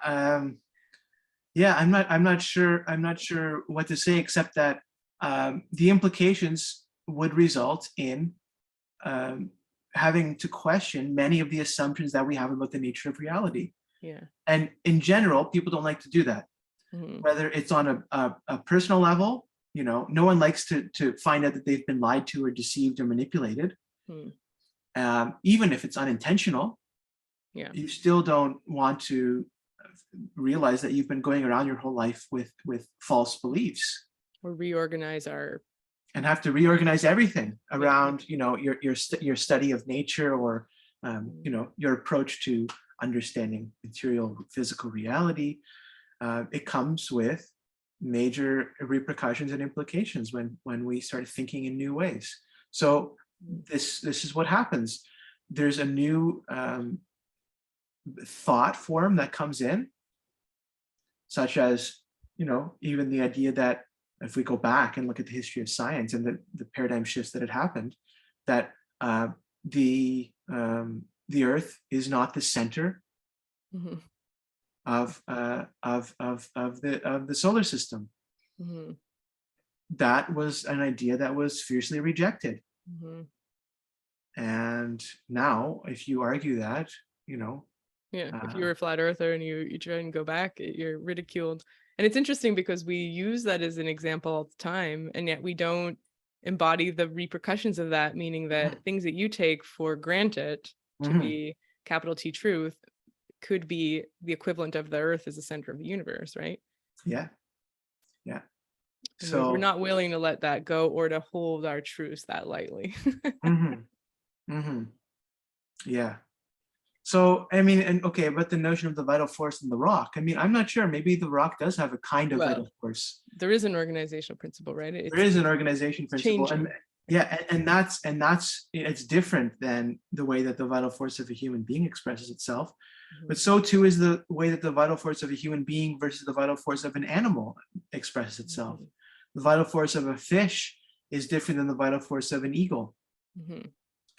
yeah, I'm not sure what to say, except that the implications would result in having to question many of the assumptions that we have about the nature of reality. Yeah. And in general, people don't like to do that. Whether it's on a personal level, you know, no one likes to find out that they've been lied to or deceived or manipulated. Even if it's unintentional, you still don't want to realize that you've been going around your whole life with false beliefs. Or reorganize and have to reorganize everything around, you know, your study of nature, or you know, your approach to understanding material physical reality. It comes with major repercussions and implications when we start thinking in new ways. So this is what happens. There's a new thought form that comes in, such as, you know, even the idea that if we go back and look at the history of science and the paradigm shifts that had happened, that the Earth is not the center of the solar system. That was an idea that was fiercely rejected. And now, if you argue that, you know, if you were a flat earther and you try and go back, you're ridiculed. And it's interesting because we use that as an example all the time, and yet we don't embody the repercussions of that, meaning that things that you take for granted to be capital T truth could be the equivalent of the Earth as the center of the universe, right? Yeah. So we're not willing to let that go or to hold our truths that lightly. Yeah. So, I mean, and okay, but the notion of the vital force in the rock, I mean, I'm not sure, maybe the rock does have a kind of vital force. There is an organizational principle, right? There is an organization principle. And and that's it's different than the way that the vital force of a human being expresses itself. But so too is the way that the vital force of a human being versus the vital force of an animal expresses itself. The vital force of a fish is different than the vital force of an eagle.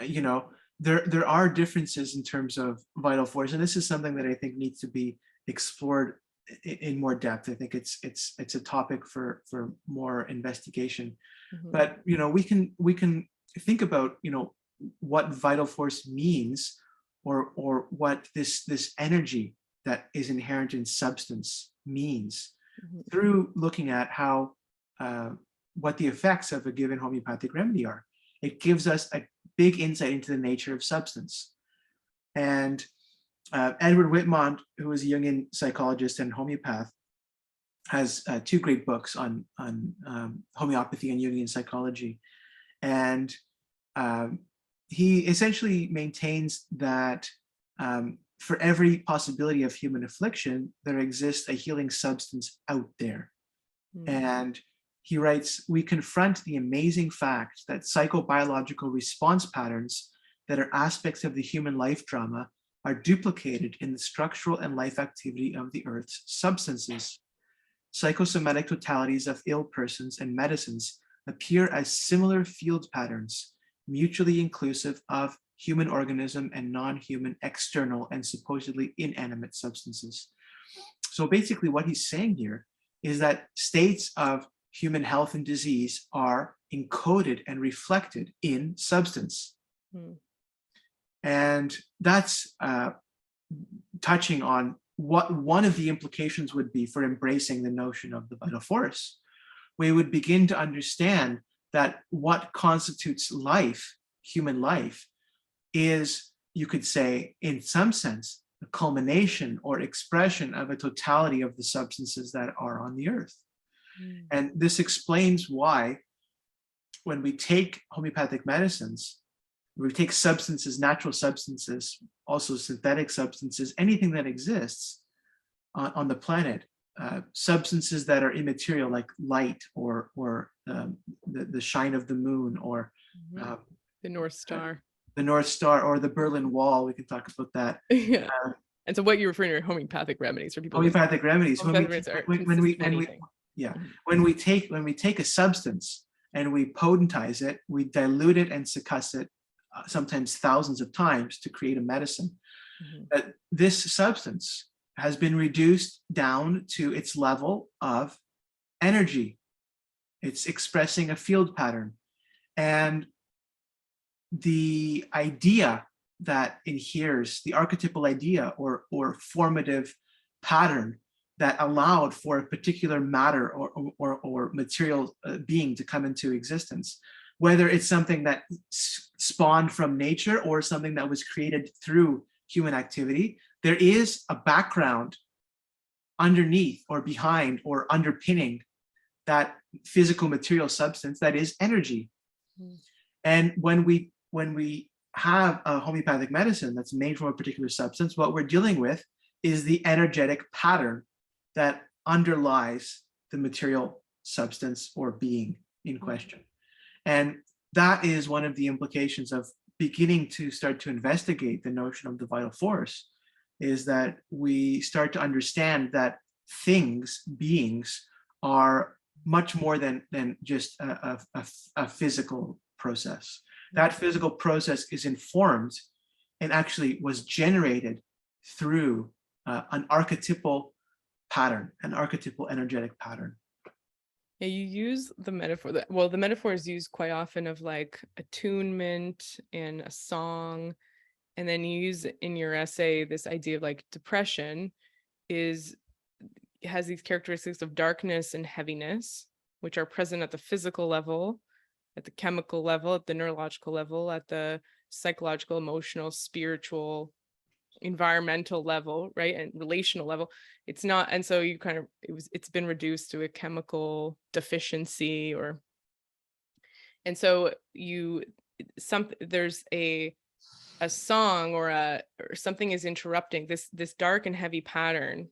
You know, there are differences in terms of vital force, and this is something that I think needs to be explored in more depth. I think it's a topic for more investigation. But you know, we can think about, you know, what vital force means, or what this energy that is inherent in substance means, through looking at how what the effects of a given homeopathic remedy are. It gives us a big insight into the nature of substance. And Edward Whitmont, who is a Jungian psychologist and homeopath, has two great books on homeopathy and Jungian psychology. And he essentially maintains that for every possibility of human affliction, there exists a healing substance out there. And he writes, we confront the amazing fact that psychobiological response patterns that are aspects of the human life drama are duplicated in the structural and life activity of the Earth's substances. Psychosomatic totalities of ill persons and medicines appear as similar field patterns, mutually inclusive of human organism and non-human external and supposedly inanimate substances. So basically what he's saying here is that states of human health and disease are encoded and reflected in substance. And that's touching on what one of the implications would be for embracing the notion of the vital force. We would begin to understand that what constitutes life human life is, you could say, in some sense, the culmination or expression of a totality of the substances that are on the earth. And this explains why when we take homeopathic medicines, we take substances, natural substances, also synthetic substances, anything that exists on the planet, substances that are immaterial, like light or the shine of the moon, or the North Star. The North Star, or the Berlin Wall. We can talk about that. Yeah. And so what you're referring to are homeopathic remedies for people. Homeopathic remedies. When we take a substance and we potentize it, we dilute it and succuss it, sometimes thousands of times, to create a medicine. This substance has been reduced down to its level of energy. It's expressing a field pattern. And the idea that adheres, the archetypal idea or formative pattern that allowed for a particular matter or material being to come into existence, whether it's something that spawned from nature or something that was created through human activity, there is a background underneath or behind or underpinning that physical material substance that is energy. And when we have a homeopathic medicine that's made from a particular substance, what we're dealing with is the energetic pattern that underlies the material substance or being in question. And that is one of the implications of beginning to start to investigate the notion of the vital force, is that we start to understand that things, beings, are much more than just a physical process. That physical process is informed and actually was generated through an archetypal pattern, an archetypal energetic pattern. Yeah, you use the metaphor that, well, the metaphor is used quite often of like attunement and a song. And then you use in your essay this idea of like depression has these characteristics of darkness and heaviness, which are present at the physical level, at the chemical level, at the neurological level, at the psychological, emotional, spiritual, environmental level, right? And relational level. It's not, and so you kind of, it's been reduced to a chemical deficiency, and so there's a song or something is interrupting this dark and heavy pattern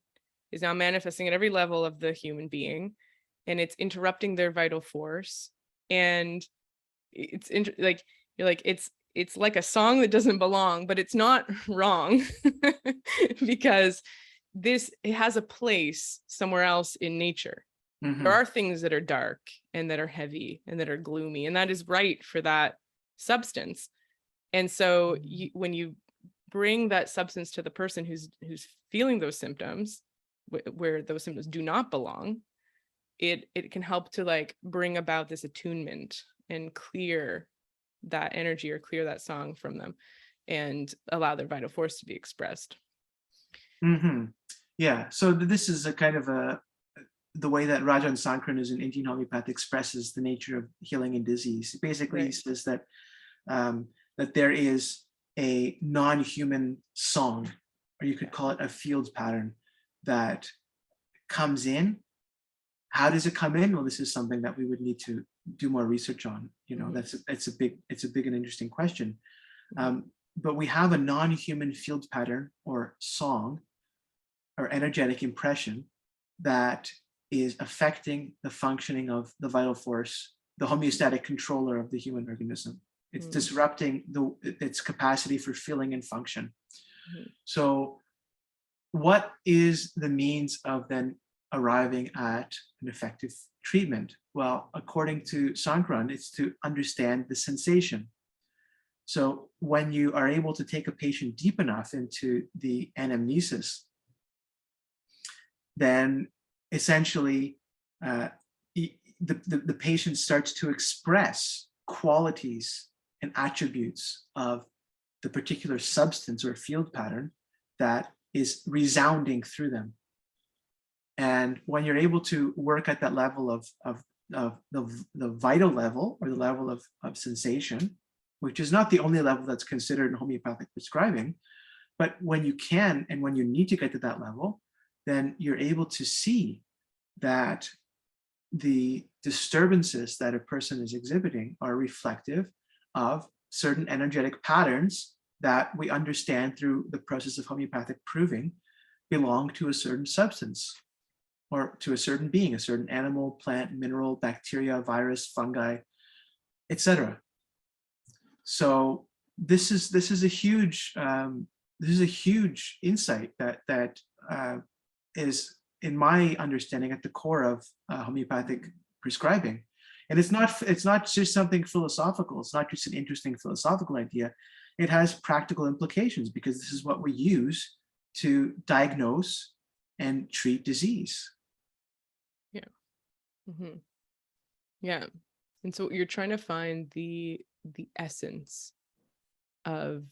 is now manifesting at every level of the human being, and it's interrupting their vital force. And it's it's like a song that doesn't belong, but it's not wrong because it has a place somewhere else in nature. There are things that are dark and that are heavy and that are gloomy, and that is right for that substance. And so when you bring that substance to the person who's feeling those symptoms, where those symptoms do not belong, it can help to like bring about this attunement and clear that energy or clear that song from them and allow their vital force to be expressed. Yeah, so this is a kind of the way that Rajan Sankran, who's an Indian homeopath, expresses the nature of healing and disease. Basically, he says that that there is a non-human song, or you could call it a field pattern, that comes in. How does it come in? Well, this is something that we would need to do more research on. You know, it's a big and interesting question. But we have a non-human field pattern or song or energetic impression that is affecting the functioning of the vital force, the homeostatic controller of the human organism. It's disrupting its capacity for feeling and function. So what is the means of then arriving at an effective treatment? Well, according to Sankran, it's to understand the sensation. So when you are able to take a patient deep enough into the anamnesis, then essentially the patient starts to express qualities and attributes of the particular substance or field pattern that is resounding through them. And when you're able to work at that level of the vital level, or the level of sensation, which is not the only level that's considered in homeopathic prescribing. But when you can, and when you need to get to that level, then you're able to see that the disturbances that a person is exhibiting are reflective of certain energetic patterns that we understand through the process of homeopathic proving belong to a certain substance or to a certain being, a certain animal, plant, mineral, bacteria, virus, fungi, etc. So this is a huge insight that is, in my understanding, at the core of homeopathic prescribing. And it's not just something philosophical. It's not just an interesting philosophical idea. It has practical implications because this is what we use to diagnose and treat disease. Yeah. Mm-hmm. Yeah. And so you're trying to find the essence of,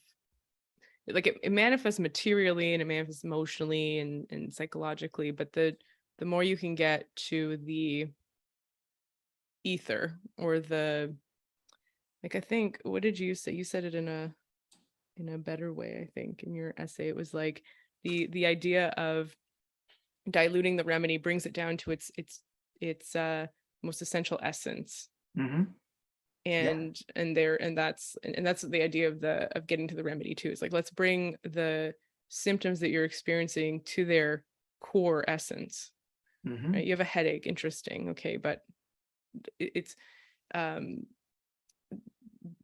like, it manifests materially and it manifests emotionally and psychologically, but the more you can get to the ether, or the, like, I think, what did you say? You said it in a better way, I think, in your essay. It was like the idea of diluting the remedy brings it down to its most essential essence. Mm-hmm. And that's the idea of getting to the remedy too. It's like, let's bring the symptoms that you're experiencing to their core essence. Mm-hmm. Right? You have a headache, interesting, okay, but it's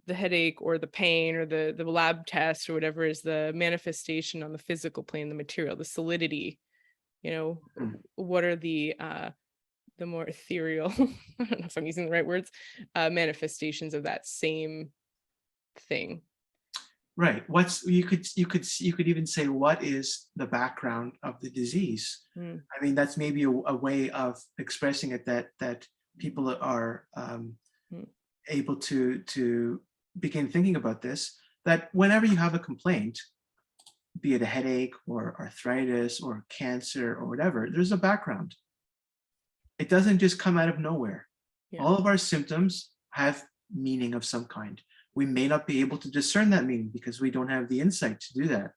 the headache or the pain or the lab test or whatever is the manifestation on the physical plane, the material, the solidity, Mm-hmm. What are the more ethereal, I don't know if I'm using the right words, manifestations of that same thing. Right. You could even say, what is the background of the disease? I mean, that's maybe a way of expressing it, that people are able to begin thinking about this, that whenever you have a complaint, be it a headache or arthritis or cancer or whatever, there's a background. It doesn't just come out of nowhere. Yeah. All of our symptoms have meaning of some kind. We may not be able to discern that meaning because we don't have the insight to do that.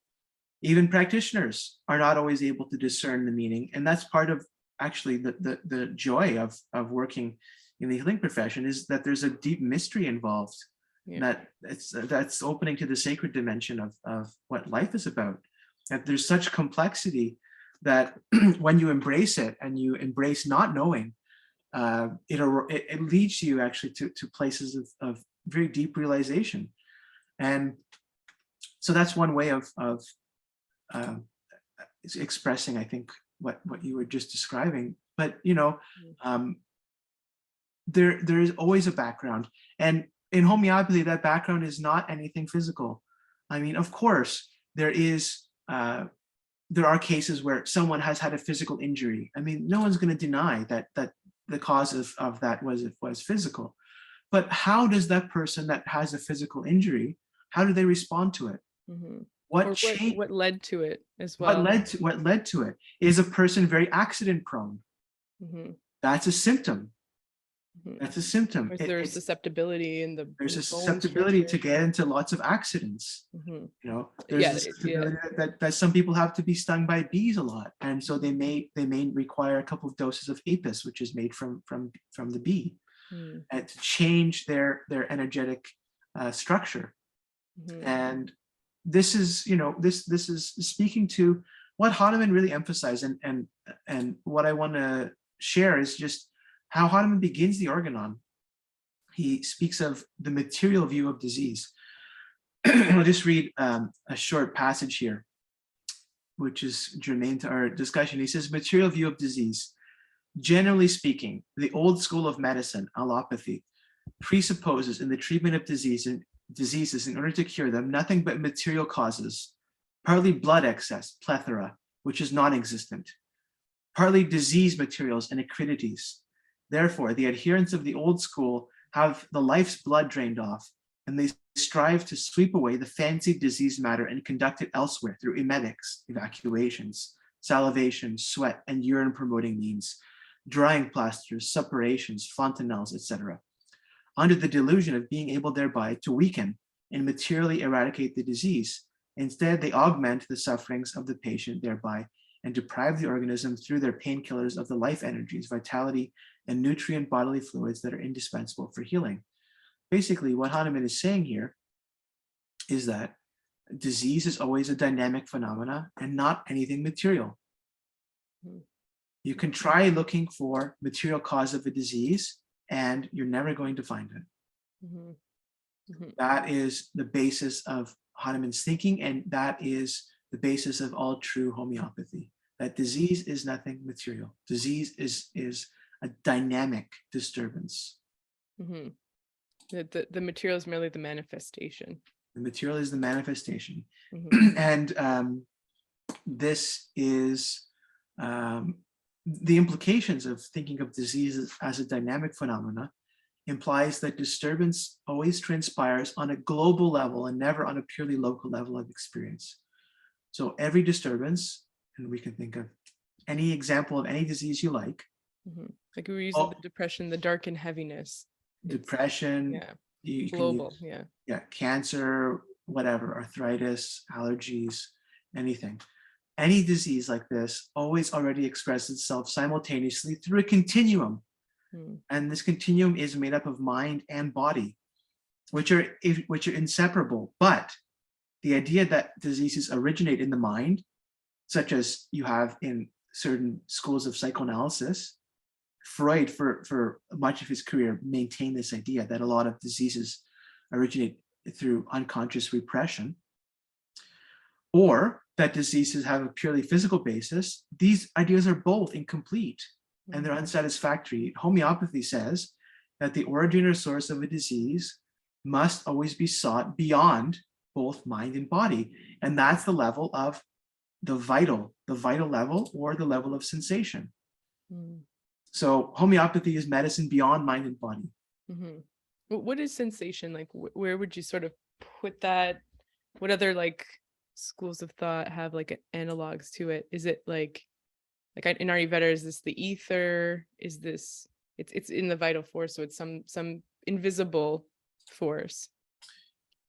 Even practitioners are not always able to discern the meaning. And that's part of actually the joy of working in the healing profession, is that there's a deep mystery involved. Yeah. That's opening to the sacred dimension of what life is about. That there's such complexity that when you embrace it and you embrace not knowing, it leads you actually to places of very deep realization. And so that's one way of expressing, I think, what you were just describing. But there is always a background, and in homeopathy, that background is not anything physical. I mean, of course, there are cases where someone has had a physical injury. I mean, no one's going to deny that the cause of that was physical. But how does that person that has a physical injury, how do they respond to it? Mm-hmm. What led to it as well? What led to it is a person very accident prone. Mm-hmm. That's a symptom. Mm-hmm. That's a symptom. There's susceptibility there's a susceptibility to get into lots of accidents. Mm-hmm. There's a susceptibility that some people have to be stung by bees a lot, and so they may require a couple of doses of apis, which is made from the bee, and to change their energetic structure. Mm-hmm. And this is this is speaking to what Hahnemann really emphasized, and what I want to share is just how Hahnemann begins the organon. He speaks of the material view of disease. I'll just read a short passage here, which is germane to our discussion. He says, material view of disease. Generally speaking, the old school of medicine, allopathy, presupposes in the treatment of diseases, in order to cure them, nothing but material causes, partly blood excess, plethora, which is non-existent, partly disease materials and acridities. Therefore, the adherents of the old school have the life's blood drained off, and they strive to sweep away the fancied disease matter and conduct it elsewhere through emetics, evacuations, salivation, sweat, and urine-promoting means, drying plasters, suppurations, fontanelles, etc., under the delusion of being able thereby to weaken and materially eradicate the disease. Instead, they augment the sufferings of the patient thereby and deprive the organism through their painkillers of the life energies, vitality, and nutrient bodily fluids that are indispensable for healing. Basically, what Hahnemann is saying here is that disease is always a dynamic phenomena and not anything material. You can try looking for material cause of a disease and you're never going to find it. That is the basis of Hahnemann's thinking, and that is the basis of all true homeopathy, that disease is nothing material. Disease is a dynamic disturbance. The material is merely the manifestation. The material is the manifestation. And this is the implications of thinking of disease as a dynamic phenomena implies that disturbance always transpires on a global level and never on a purely local level of experience. So every disturbance, and we can think of any example of any disease you like. Like we were using the depression, the dark and heaviness. Depression, global, cancer, whatever, arthritis, allergies, anything. Any disease like this always already expresses itself simultaneously through a continuum. And this continuum is made up of mind and body, which are inseparable. But the idea that diseases originate in the mind, such as you have in certain schools of psychoanalysis, Freud, for much of his career, maintained this idea that a lot of diseases originate through unconscious repression, or that diseases have a purely physical basis. These ideas are both incomplete and they're unsatisfactory. Homeopathy says that the origin or source of a disease must always be sought beyond both mind and body. And that's the level of the vital level, or the level of sensation. So homeopathy is medicine beyond mind and body. What is sensation? Like, where would you sort of put that? What other like schools of thought have like analogs to it? Is it like in Ayurveda, is this the ether? Is this it's in the vital force, so it's some invisible force?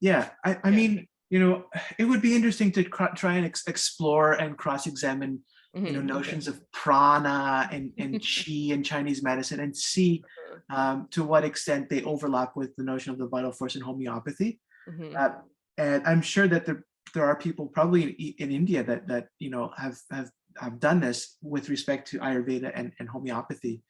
I mean, it would be interesting to try and explore and cross-examine notions of prana and qi in Chinese medicine, and see to what extent they overlap with the notion of the vital force in homeopathy. And I'm sure that there are people probably in India that have done this with respect to Ayurveda and homeopathy.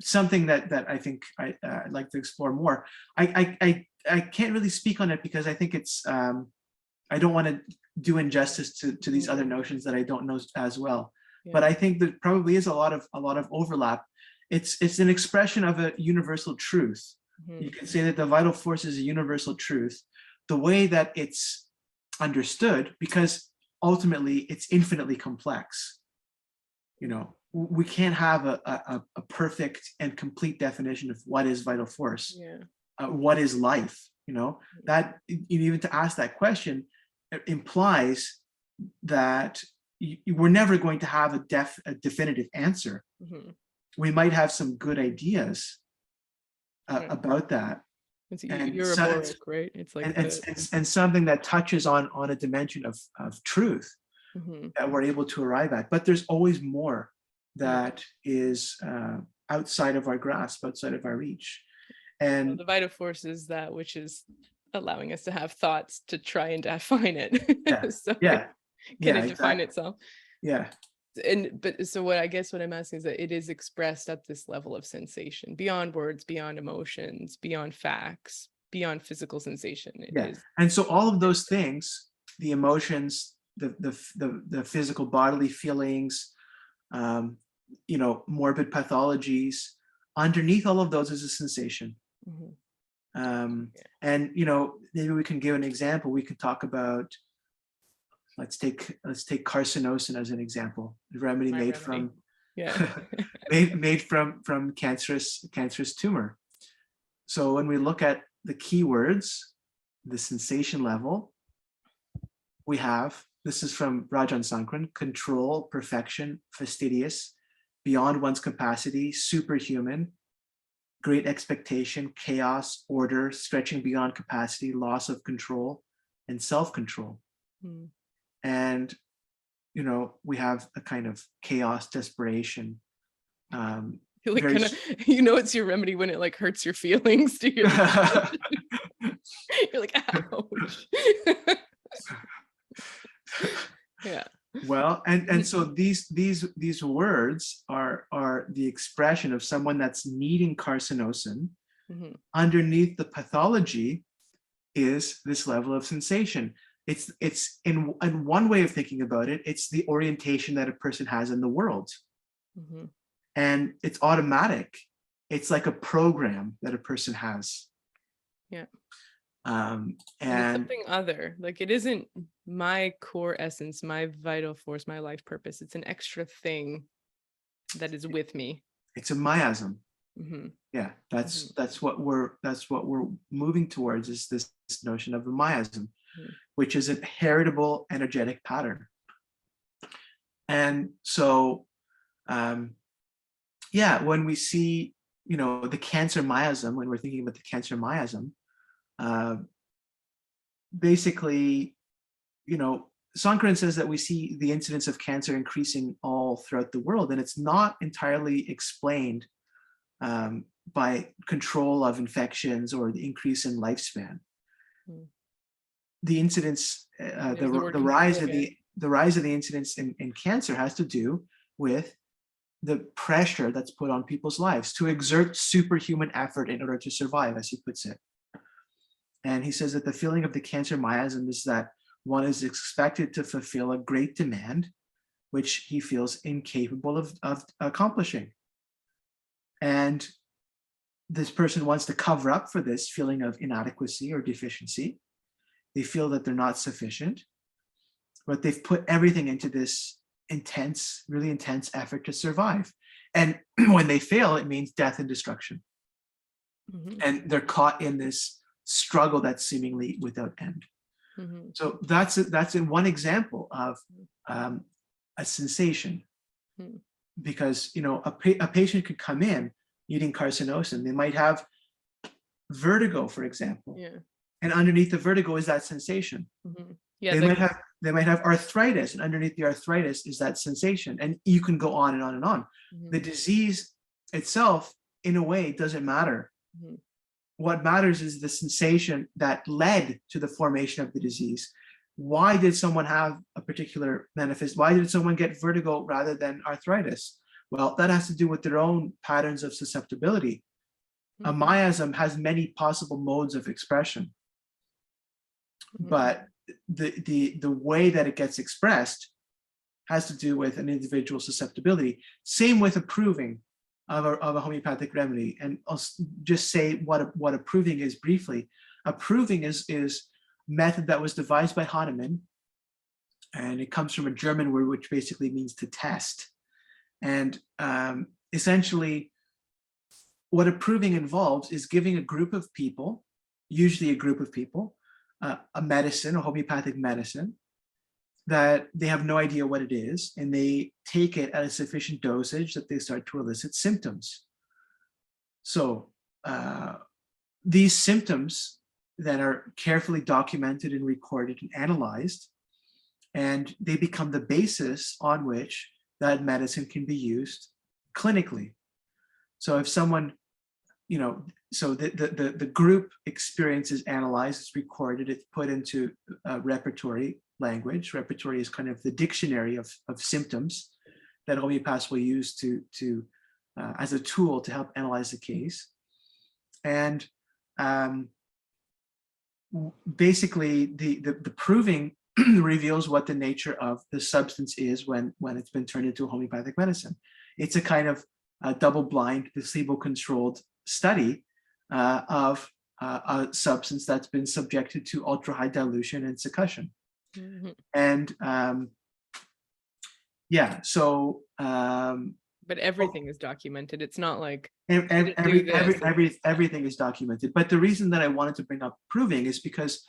Something that I think I'd like to explore more. I can't really speak on it because I think it's I don't want to do injustice to these other notions that I don't know as well. But I think there probably is a lot of overlap. It's an expression of a universal truth. You can say that the vital force is a universal truth. The way that it's understood, because ultimately it's infinitely complex. We can't have a perfect and complete definition of what is vital force. What is life? That even to ask that question implies that we're never going to have a definitive answer. We might have some good ideas about that. It's Euroboric, right? It's like and something that touches on a dimension of truth that we're able to arrive at. But there's always more that is outside of our grasp, outside of our reach. And the vital force is that which is allowing us to have thoughts to try and define it. Can it define itself? So what I'm asking is that it is expressed at this level of sensation, beyond words, beyond emotions, beyond facts, beyond physical sensation. And so all of those things, the emotions, the physical bodily feelings, morbid pathologies, underneath all of those is a sensation. And maybe we can give an example. We could talk about, let's take carcinosin as an example. The remedy made from made from cancerous tumor. So when we look at the keywords, the sensation level, we have, this is from Rajan Sankran: control, perfection, fastidious, beyond one's capacity, superhuman, great expectation, chaos, order, stretching beyond capacity, loss of control, and self-control. And, you know, we have a kind of chaos, desperation. You're like kind of, you know, it's your remedy when it like hurts your feelings. Do you? You're like, ouch. Yeah. Well, and so these words are the expression of someone that's needing carcinosin. Underneath the pathology is this level of sensation. It's in one way of thinking about it, it's the orientation that a person has in the world. And it's automatic. It's like a program that a person has. Yeah. And it's something other, like it isn't my core essence, my vital force, my life purpose. It's an extra thing that is with me. It's a miasm. Yeah, that's what we're moving towards, is this notion of the miasm, which is a heritable energetic pattern. And so yeah, when we see, you know, the cancer miasm, when we're thinking about the cancer miasm, basically, you know, Sankaran says that we see the incidence of cancer increasing all throughout the world, and it's not entirely explained by control of infections or the increase in lifespan. The incidence, the rise of the incidence in cancer has to do with the pressure that's put on people's lives to exert superhuman effort in order to survive, as he puts it. And he says that the feeling of the cancer miasm is that one is expected to fulfill a great demand, which he feels incapable of accomplishing. And this person wants to cover up for this feeling of inadequacy or deficiency. They feel that they're not sufficient, but they've put everything into this intense, really intense effort to survive. And when they fail, it means death and destruction. And they're caught in this struggle that's seemingly without end. So that's in one example of a sensation. Because, you know, a patient could come in needing carcinosin. They might have vertigo, for example. And underneath the vertigo is that sensation. Yeah, they might have arthritis, and underneath the arthritis is that sensation. And you can go on and on and on. The disease itself, in a way, doesn't matter. What matters is the sensation that led to the formation of the disease. Why did someone have a particular manifest? Why did someone get vertigo rather than arthritis? Well, that has to do with their own patterns of susceptibility. A miasm has many possible modes of expression, but the way that it gets expressed has to do with an individual susceptibility. Same with approving of a homeopathic remedy. And I'll just say what approving is briefly. Approving is method that was devised by Hahnemann, and it comes from a German word which basically means to test. And essentially, what approving involves is giving a group of people, usually a group of people, a medicine, a homeopathic medicine, that they have no idea what it is, and they take it at a sufficient dosage that they start to elicit symptoms. So these symptoms then are carefully documented and recorded and analyzed, and they become the basis on which that medicine can be used clinically. So if someone, you know, so the group experience is analyzed, it's recorded, it's put into repertory language. Repertory is kind of the dictionary of symptoms that homeopaths will use to as a tool to help analyze the case. And basically the proving reveals what the nature of the substance is when it's been turned into a homeopathic medicine. It's a kind of double-blind, placebo-controlled study of a substance that's been subjected to ultra-high dilution and succussion. And yeah, so but everything is documented. It's not like everything is documented. But the reason that I wanted to bring up proving is because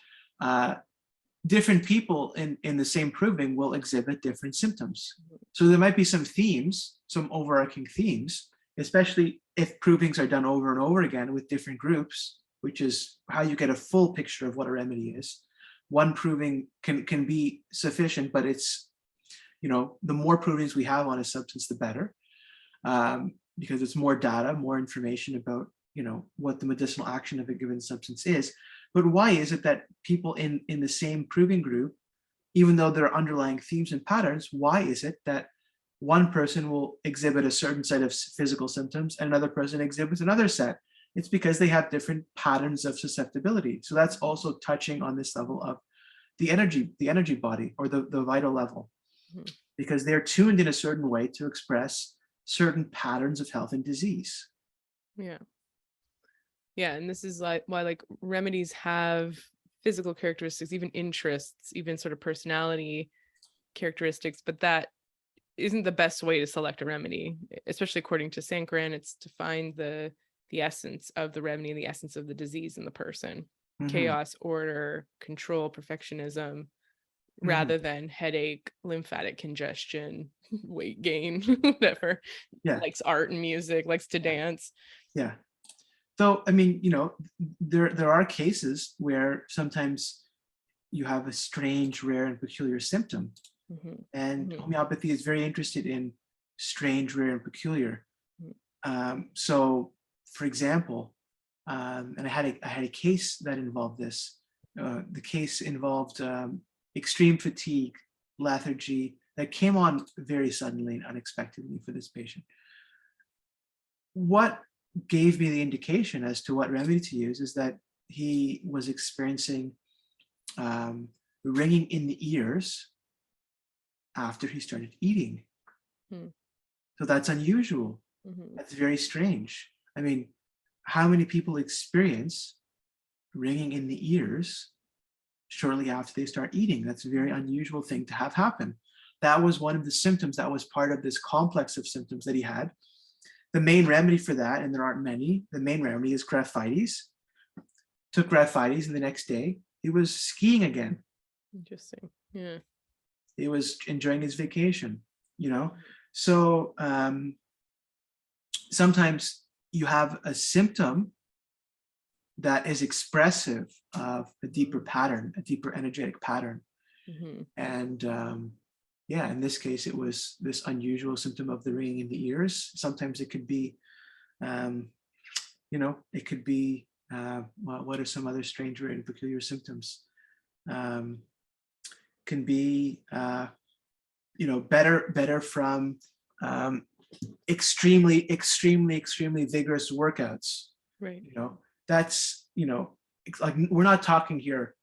different people in the same proving will exhibit different symptoms. So there might be some themes, some overarching themes, especially if provings are done over and over again with different groups, which is how you get a full picture of what a remedy is. One proving can be sufficient, but it's, the more provings we have on a substance, the better, because it's more data, more information about, what the medicinal action of a given substance is. But why is it that people in the same proving group, even though there are underlying themes and patterns, why is it that one person will exhibit a certain set of physical symptoms and another person exhibits another set? It's because they have different patterns of susceptibility. So that's also touching on this level of the energy body, or the vital level, because they're tuned in a certain way to express certain patterns of health and disease. Yeah, and this is why remedies have physical characteristics, even interests, even sort of personality characteristics, but that isn't the best way to select a remedy, especially according to Sankaran. It's to find the essence of the remedy and the essence of the disease in the person. Chaos, order, control, perfectionism, rather than headache, lymphatic congestion, weight gain, whatever. Likes art and music, likes to dance. So, I mean, there are cases where sometimes you have a strange, rare, and peculiar symptom. And homeopathy is very interested in strange, rare, and peculiar. So, for example, and I had a case that involved this. The case involved extreme fatigue, lethargy, that came on very suddenly and unexpectedly for this patient. What gave me the indication as to what remedy to use is that he was experiencing ringing in the ears after he started eating. So that's unusual. That's very strange. I mean, how many people experience ringing in the ears shortly after they start eating? That's a very unusual thing to have happen. That was one of the symptoms that was part of this complex of symptoms that he had. The main remedy for that, and there aren't many, the main remedy is graphites. Took graphites, and the next day he was skiing again. Interesting. Yeah. He was enjoying his vacation, So sometimes you have a symptom that is expressive of a deeper pattern, a deeper energetic pattern. And in this case, it was this unusual symptom of the ringing in the ears. Sometimes it could be, it could be, what are some other strange, rare, and peculiar symptoms? Can be, better from extremely vigorous workouts. Right. That's, like, we're not talking here,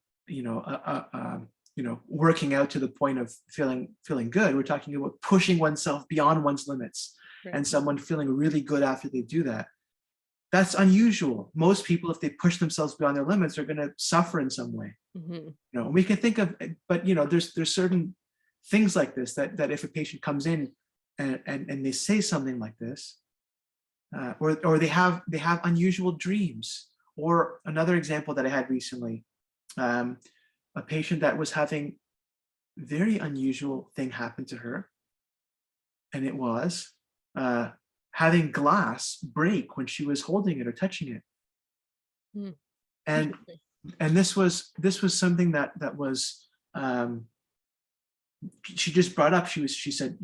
working out to the point of feeling good. We're talking about pushing oneself beyond one's limits, and someone feeling really good after they do that. That's unusual. Most people, if they push themselves beyond their limits, are going to suffer in some way. We can think of, but there's certain things like this that if a patient comes in and they say something like this, or they have unusual dreams. Or another example that I had recently, a patient that was having very unusual thing happen to her, and it was having glass break when she was holding it or touching it. And this was something that was she just brought up. She said,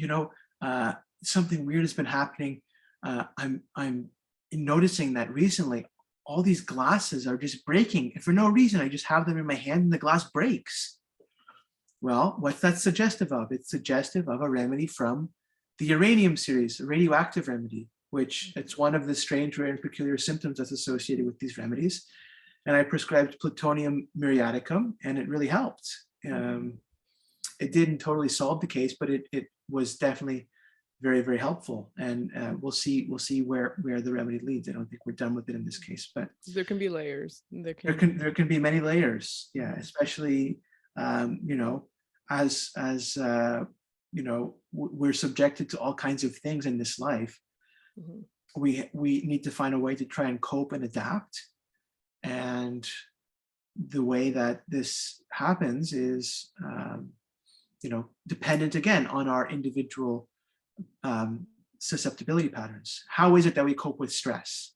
something weird has been happening. I'm noticing that recently all these glasses are just breaking, and for no reason. I just have them in my hand and the glass breaks. Well, what's that suggestive of? It's suggestive of a remedy from the uranium series, a radioactive remedy, which it's one of the strange, rare, and peculiar symptoms that's associated with these remedies. And I prescribed plutonium muriaticum, and it really helped. It didn't totally solve the case, but it was definitely very, very helpful. And we'll see where the remedy leads. I don't think we're done with it in this case, but there can be layers. There can be many layers. Yeah, especially as we're subjected to all kinds of things in this life. We need to find a way to try and cope and adapt. And the way that this happens is, dependent again on our individual susceptibility patterns. How is it that we cope with stress?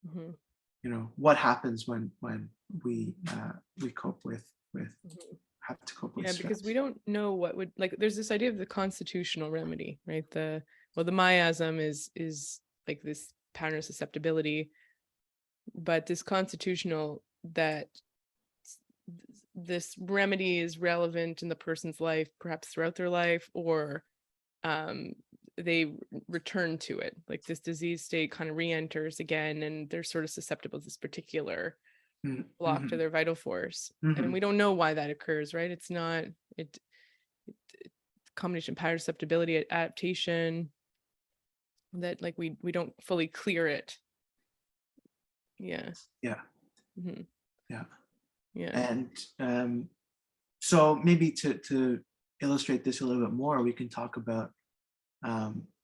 Mm-hmm. You know, what happens when we cope with Mm-hmm. have to cope with Yeah, stress? because we don't know what would, like, there's this idea of the constitutional remedy, right? The miasm is like this pattern of susceptibility, but this constitutional, that this remedy is relevant in the person's life, perhaps throughout their life, or they return to it, like this disease state kind of re-enters again, and they're sort of susceptible to this particular block to their vital force. And we don't know why that occurs, right? It's not combination pattern susceptibility, adaptation, that like we don't fully clear it. Yeah. Mm-hmm. Yeah. And so maybe to illustrate this a little bit more, we can talk about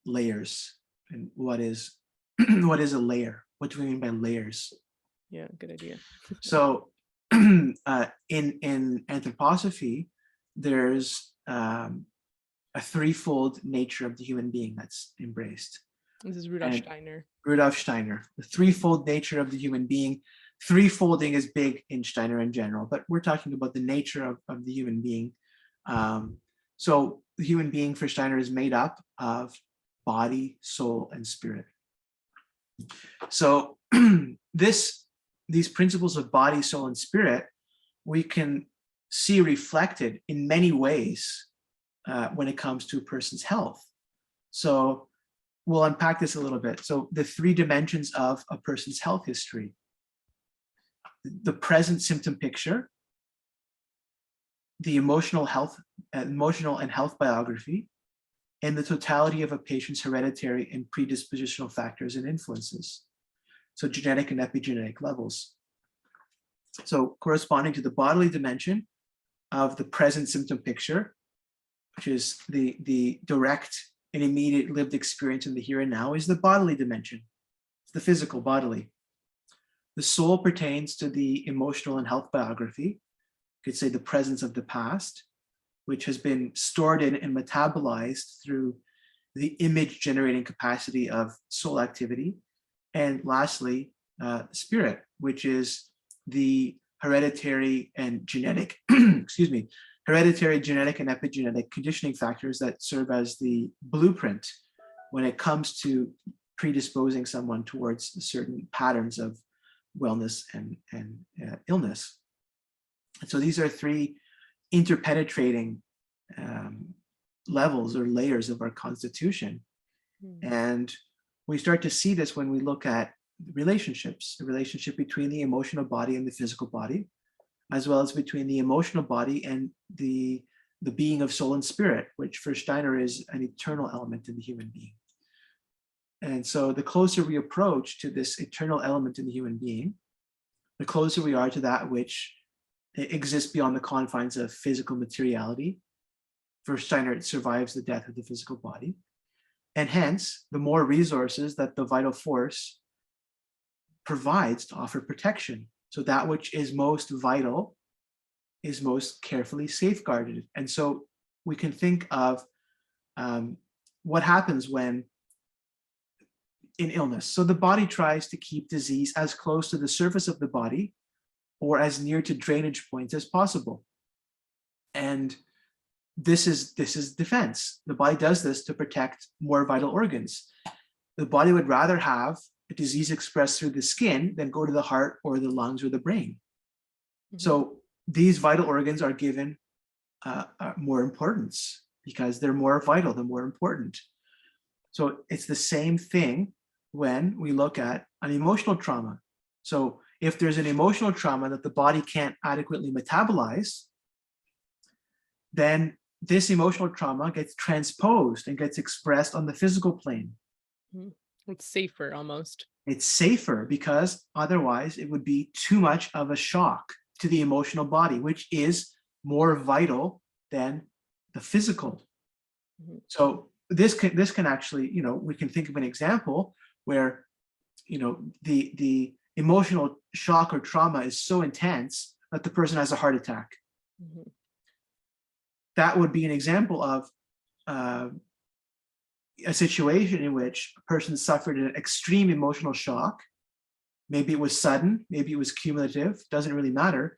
layers and what is what is a layer? What do we mean by layers? Yeah, good idea. So in anthroposophy, there's a threefold nature of the human being that's embraced. This is Rudolf Steiner. Rudolf Steiner, the threefold nature of the human being. Threefolding is big in Steiner in general, but we're talking about the nature of the human being. So the human being for Steiner is made up of body, soul, and spirit. So these principles of body, soul, and spirit, we can see reflected in many ways when it comes to a person's health. So we'll unpack this a little bit. So the three dimensions of a person's health history: the present symptom picture, the emotional and health biography, and the totality of a patient's hereditary and predispositional factors and influences. So genetic and epigenetic levels. So corresponding to the bodily dimension of the present symptom picture, which is the direct and immediate lived experience in the here and now, is the bodily dimension. It's the physical bodily. The soul pertains to the emotional and health biography. You could say the presence of the past, which has been stored in and metabolized through the image generating capacity of soul activity. And lastly, spirit, which is the hereditary and genetic, hereditary, genetic, and epigenetic conditioning factors that serve as the blueprint when it comes to predisposing someone towards certain patterns of wellness and illness. And so these are three interpenetrating levels or layers of our constitution. And we start to see this when we look at relationships, the relationship between the emotional body and the physical body, as well as between the emotional body and the being of soul and spirit, which for Steiner is an eternal element in the human being. And so the closer we approach to this eternal element in the human being, the closer we are to that which exists beyond the confines of physical materiality. For Steiner, it survives the death of the physical body. And hence, the more resources that the vital force provides to offer protection. So that which is most vital is most carefully safeguarded. And so we can think of what happens when in illness. So the body tries to keep disease as close to the surface of the body or as near to drainage points as possible. And this is defense. The body does this to protect more vital organs. The body would rather have a disease expressed through the skin than go to the heart or the lungs or the brain. So these vital organs are given more importance because they're more vital, they're more important. So it's the same thing when we look at an emotional trauma. So if there's an emotional trauma that the body can't adequately metabolize, then this emotional trauma gets transposed and gets expressed on the physical plane. It's safer almost. It's safer because otherwise it would be too much of a shock to the emotional body, which is more vital than the physical. So this can actually, we can think of an example where, the emotional shock or trauma is so intense that the person has a heart attack. That would be an example of a situation in which a person suffered an extreme emotional shock. Maybe it was sudden, maybe it was cumulative, doesn't really matter.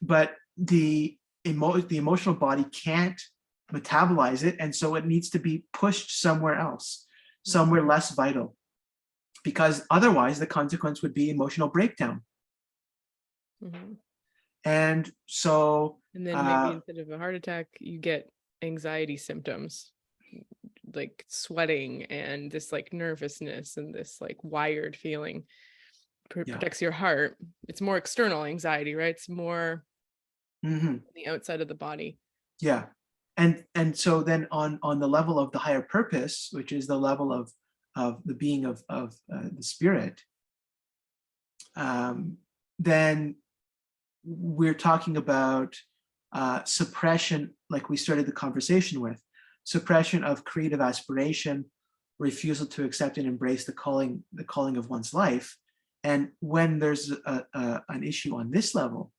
But the emotional body can't metabolize it, and so it needs to be pushed somewhere else, somewhere less vital, because otherwise the consequence would be emotional breakdown. And so, and then maybe instead of a heart attack, you get anxiety symptoms, like sweating and this like nervousness and this like wired feeling. Protects your heart. It's more external anxiety, right? It's more on the outside of the body. Yeah. And so then on the level of the higher purpose, which is the level of the being of the spirit, then we're talking about suppression, like we started the conversation with, suppression of creative aspiration, refusal to accept and embrace the calling of one's life. And when there's an issue on this level,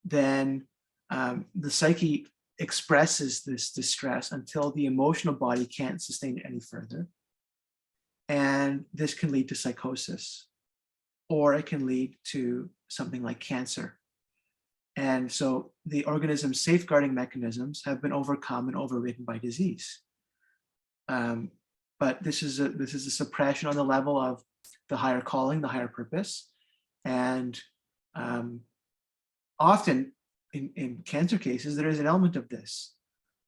then the psyche expresses this distress until the emotional body can't sustain it any further. And this can lead to psychosis, or it can lead to something like cancer. And so the organism's safeguarding mechanisms have been overcome and overridden by disease. But this is a suppression on the level of the higher calling, the higher purpose. And often in cancer cases, there is an element of this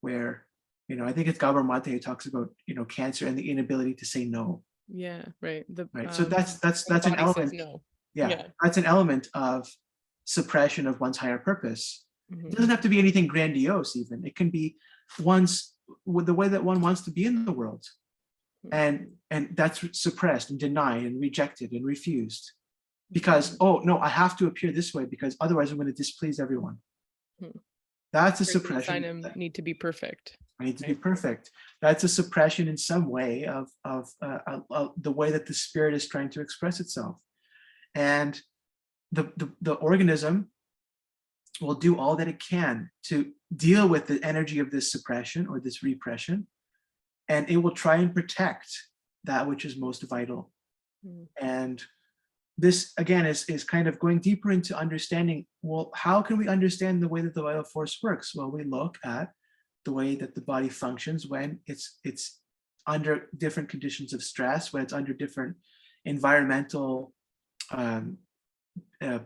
where, I think it's Gabor Mate who talks about, cancer and the inability to say no. Yeah, right. Right. So that's an element. No. Yeah, that's an element of suppression of one's higher purpose. Mm-hmm. It doesn't have to be anything grandiose even. It can be the way that one wants to be in the world. And that's suppressed and denied and rejected and refused. Because, oh no, I have to appear this way because otherwise I'm going to displease everyone. That's a suppression. I need to be perfect. I need to be perfect. That's a suppression in some way of the way that the spirit is trying to express itself. And the organism will do all that it can to deal with the energy of this suppression or this repression, and it will try and protect that which is most vital. And this, again, is kind of going deeper into understanding, well, how can we understand the way that the vital force works? Well, we look at the way that the body functions when it's under different conditions of stress, when it's under different environmental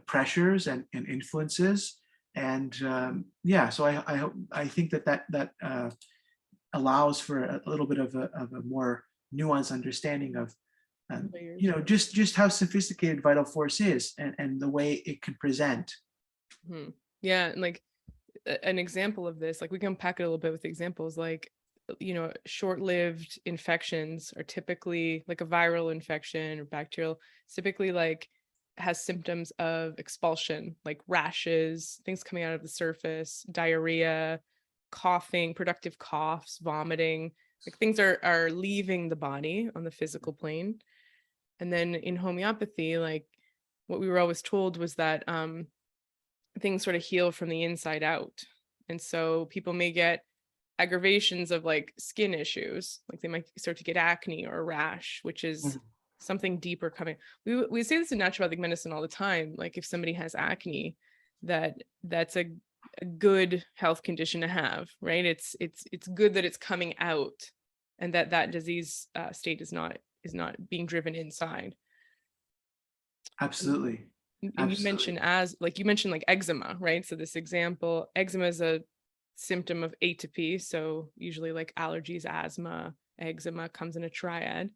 pressures and influences. And so I think that allows for a little bit of a more nuanced understanding of just how sophisticated vital force is and the way it can present. Yeah, and like an example of this, like we can unpack it a little bit with examples, like short-lived infections are typically like a viral infection or bacterial, typically like has symptoms of expulsion, like rashes, things coming out of the surface, diarrhea, coughing, productive coughs, vomiting, like things are leaving the body on the physical plane. And then in homeopathy, like what we were always told was that things sort of heal from the inside out. And so people may get aggravations of like skin issues, like they might start to get acne or a rash, which is something deeper coming. We say this in naturopathic medicine all the time, like if somebody has acne, that's a good health condition to have, right? It's good that it's coming out and that disease state is not being driven inside. Absolutely. And you mentioned like eczema, right? So this example, eczema is a symptom of atopy. So usually like allergies, asthma, eczema comes in a triad.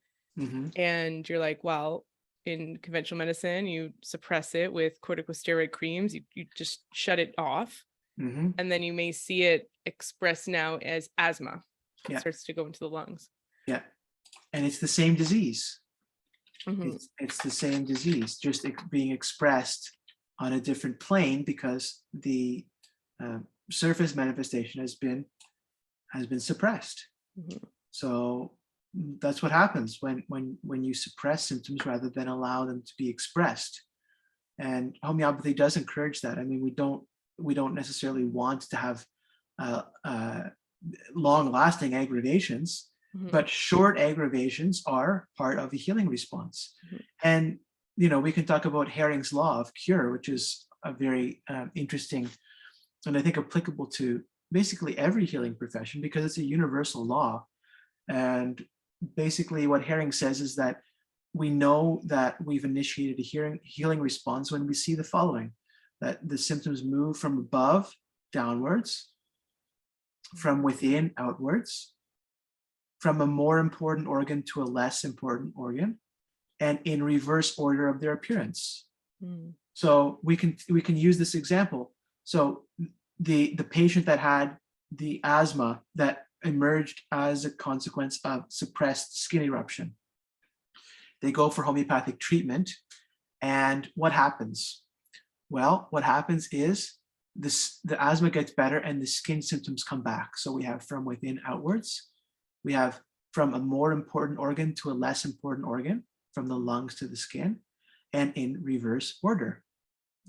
And you're like, well, in conventional medicine, you suppress it with corticosteroid creams. You just shut it off. And then you may see it expressed now as asthma. It starts to go into the lungs. Yeah. And it's the same disease. It's the same disease, just being expressed on a different plane because the surface manifestation has been suppressed. So that's what happens when you suppress symptoms rather than allow them to be expressed. And homeopathy does encourage that. I mean, we don't necessarily want to have long-lasting aggravations. but short aggravations are part of a healing response. And, we can talk about Hering's law of cure, which is a very interesting and I think applicable to basically every healing profession because it's a universal law. And basically what Hering says is that we know that we've initiated a healing response when we see the following, that the symptoms move from above downwards, from within outwards, from a more important organ to a less important organ, and in reverse order of their appearance. So we can use this example. So the patient that had the asthma that emerged as a consequence of suppressed skin eruption, they go for homeopathic treatment, and what happens? Well, what happens is the asthma gets better and the skin symptoms come back. So we have from within outwards, we have from a more important organ to a less important organ, from the lungs to the skin, and in reverse order.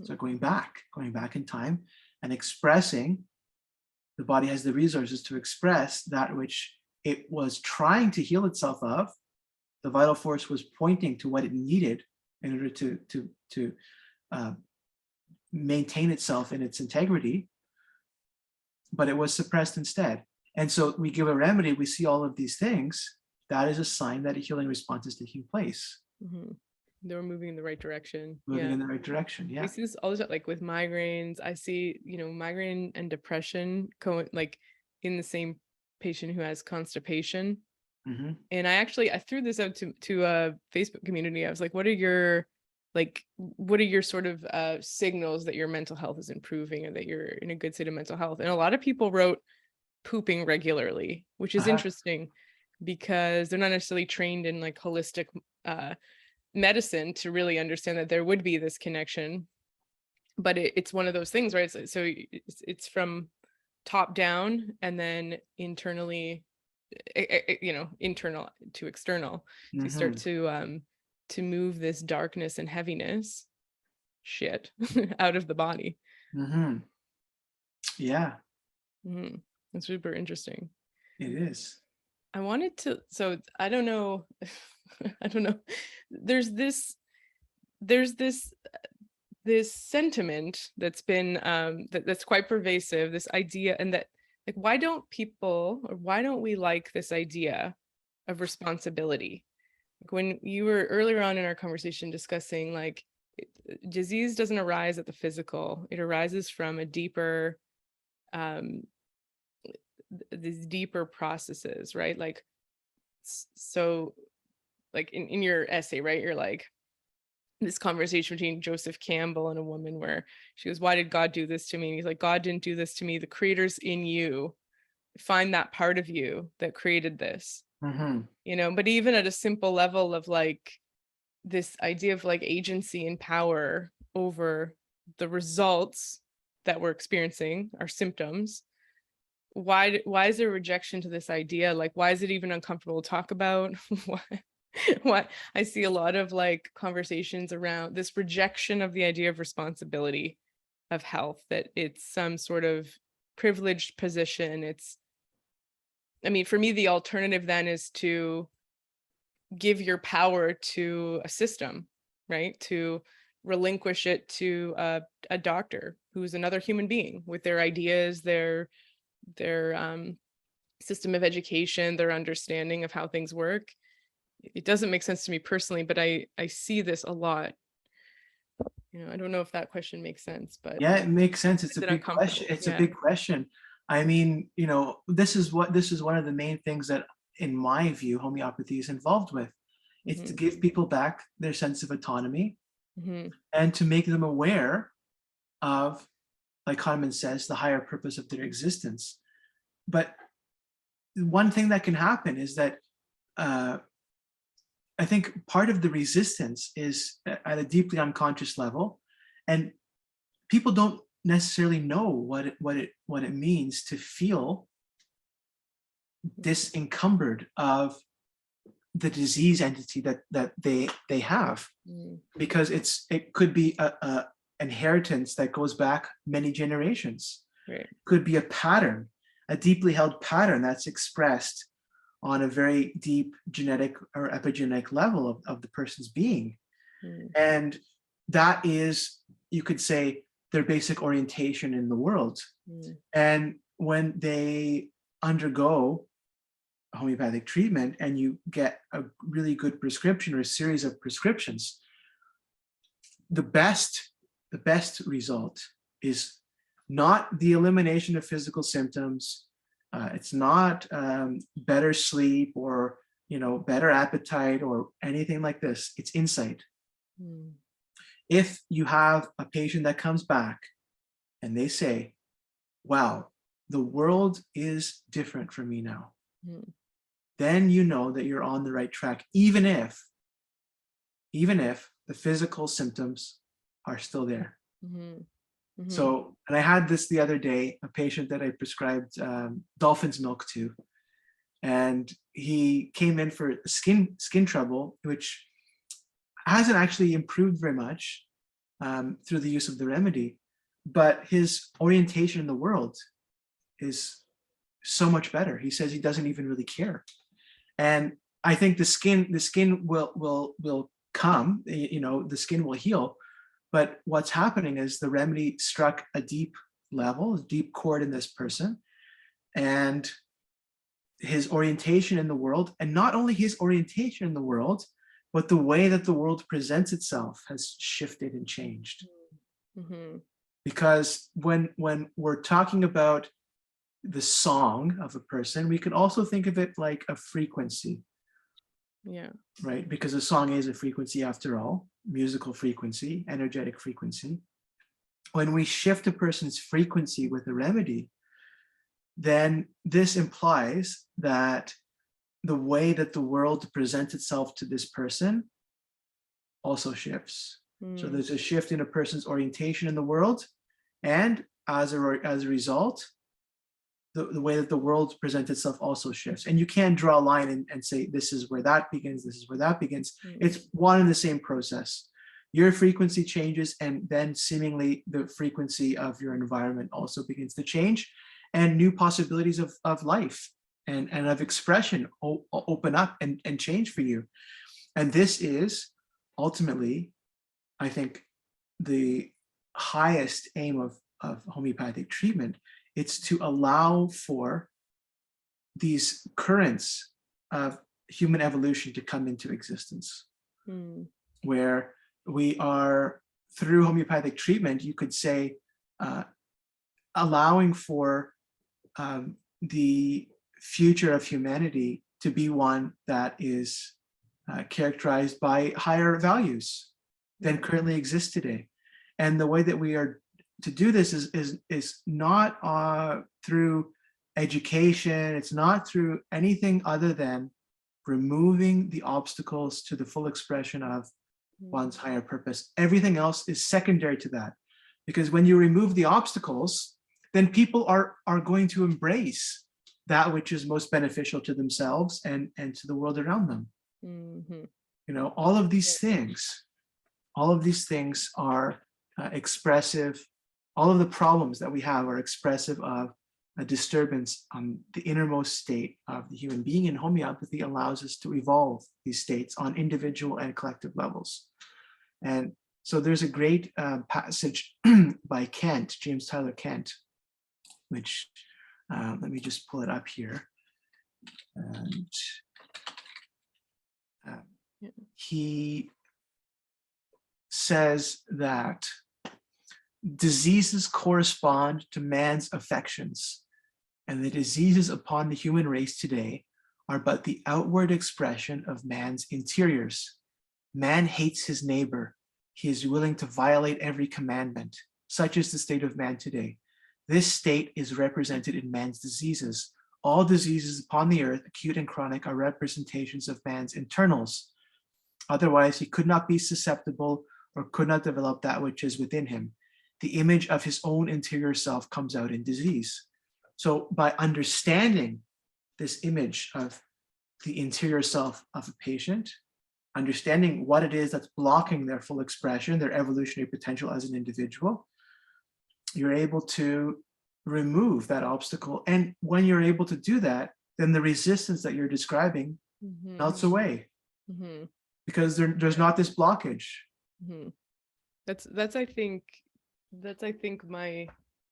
So going back in time and expressing, the body has the resources to express that which it was trying to heal itself of. The vital force was pointing to what it needed in order to maintain itself in its integrity, but it was suppressed instead. And so we give a remedy, we see all of these things, that is a sign that a healing response is taking place. They were moving in the right direction. Moving in the right direction, yeah. I see this all the time, like with migraines. I see, migraine and depression like in the same patient who has constipation. And I threw this out to a Facebook community. I was like, what are your sort of signals that your mental health is improving and that you're in a good state of mental health? And a lot of people wrote pooping regularly, which is interesting because they're not necessarily trained in like holistic medicine to really understand that there would be this connection. But it's one of those things, right? So it's from top down and then internally, internal to external. So you start to move this darkness and heaviness shit out of the body. Yeah. It's super interesting. It is. I wanted to, so I don't know. There's this sentiment that's been that's quite pervasive, this idea, and that like why don't we like this idea of responsibility? Like when you were earlier on in our conversation discussing like disease doesn't arise at the physical, it arises from a deeper these deeper processes, right? Like so like in your essay, right, you're like this conversation between Joseph Campbell and a woman where she goes, why did God do this to me? And he's like, God didn't do this to me. The creator's in you. Find that part of you that created this. But even at a simple level of like this idea of like agency and power over the results that we're experiencing, our symptoms, why is there rejection to this idea? Like, why is it even uncomfortable to talk about? Why I see a lot of like conversations around this rejection of the idea of responsibility of health, that it's some sort of privileged position. For me, the alternative then is to give your power to a system, right? To relinquish it to a doctor who's another human being with their ideas, their system of education, their understanding of how things work. It doesn't make sense to me personally, but I see this a lot. I don't know if that question makes sense, but yeah, it makes sense. It's a big question. It's a big question. This is one of the main things that, in my view, homeopathy is involved with. It's to give people back their sense of autonomy and to make them aware of, like Kahneman says, the higher purpose of their existence. But one thing that can happen is that I think part of the resistance is at a deeply unconscious level, and people don't necessarily know what it means to feel disencumbered of the disease entity that they have, because it could be a inheritance that goes back many generations. Right. Could be a pattern, a deeply held pattern that's expressed on a very deep genetic or epigenetic level of the person's being. And that is, you could say, their basic orientation in the world. And when they undergo homeopathic treatment and you get a really good prescription or a series of prescriptions, the best result is not the elimination of physical symptoms. It's not better sleep or better appetite or anything like this. It's insight. If you have a patient that comes back and they say, wow, the world is different for me now, then you know that you're on the right track, even if the physical symptoms are still there. So, and I had this the other day, a patient that I prescribed Dolphin's milk to, and he came in for skin trouble, which hasn't actually improved very much through the use of the remedy, but his orientation in the world is so much better. He says he doesn't even really care. And I think the skin will come, the skin will heal. But what's happening is the remedy struck a deep level, a deep chord in this person, and his orientation in the world, and not only his orientation in the world, but the way that the world presents itself has shifted and changed. Because when we're talking about the song of a person, we can also think of it like a frequency. Yeah. Right? Because a song is a frequency after all, musical frequency, energetic frequency. When we shift a person's frequency with a remedy, then this implies that the way that the world presents itself to this person also shifts. So there's a shift in a person's orientation in the world, and as a result, the way that the world presents itself also shifts. And you can't draw a line and say, this is where that begins, this is where that begins. It's one and the same process. Your frequency changes, and then seemingly the frequency of your environment also begins to change, and new possibilities of life and of expression open up and change for you. And this is ultimately, I think, the highest aim of homeopathic treatment. It's to allow for these currents of human evolution to come into existence, where we are, through homeopathic treatment, you could say, allowing for the future of humanity to be one that is characterized by higher values than currently exist today. And the way that we are to do this is not through education. It's not through anything other than removing the obstacles to the full expression of one's higher purpose. Everything else is secondary to that, because when you remove the obstacles, then people are going to embrace that which is most beneficial to themselves and to the world around them. All of these things are expressive. All of the problems that we have are expressive of a disturbance on the innermost state of the human being, and homeopathy allows us to evolve these states on individual and collective levels. And so there's a great passage by Kent, James Tyler Kent, which let me just pull it up here. And he says that diseases correspond to man's affections, and the diseases upon the human race today are but the outward expression of man's interiors. Man hates his neighbor. He is willing to violate every commandment. Such is the state of man today. This state is represented in man's diseases. All diseases upon the earth, acute and chronic, are representations of man's internals. Otherwise, he could not be susceptible or could not develop that which is within him. The image of his own interior self comes out in disease. So by understanding this image of the interior self of a patient, understanding what it is that's blocking their full expression, their evolutionary potential as an individual, you're able to remove that obstacle. And when you're able to do that, then the resistance that you're describing melts away because there's not this blockage. That's I think my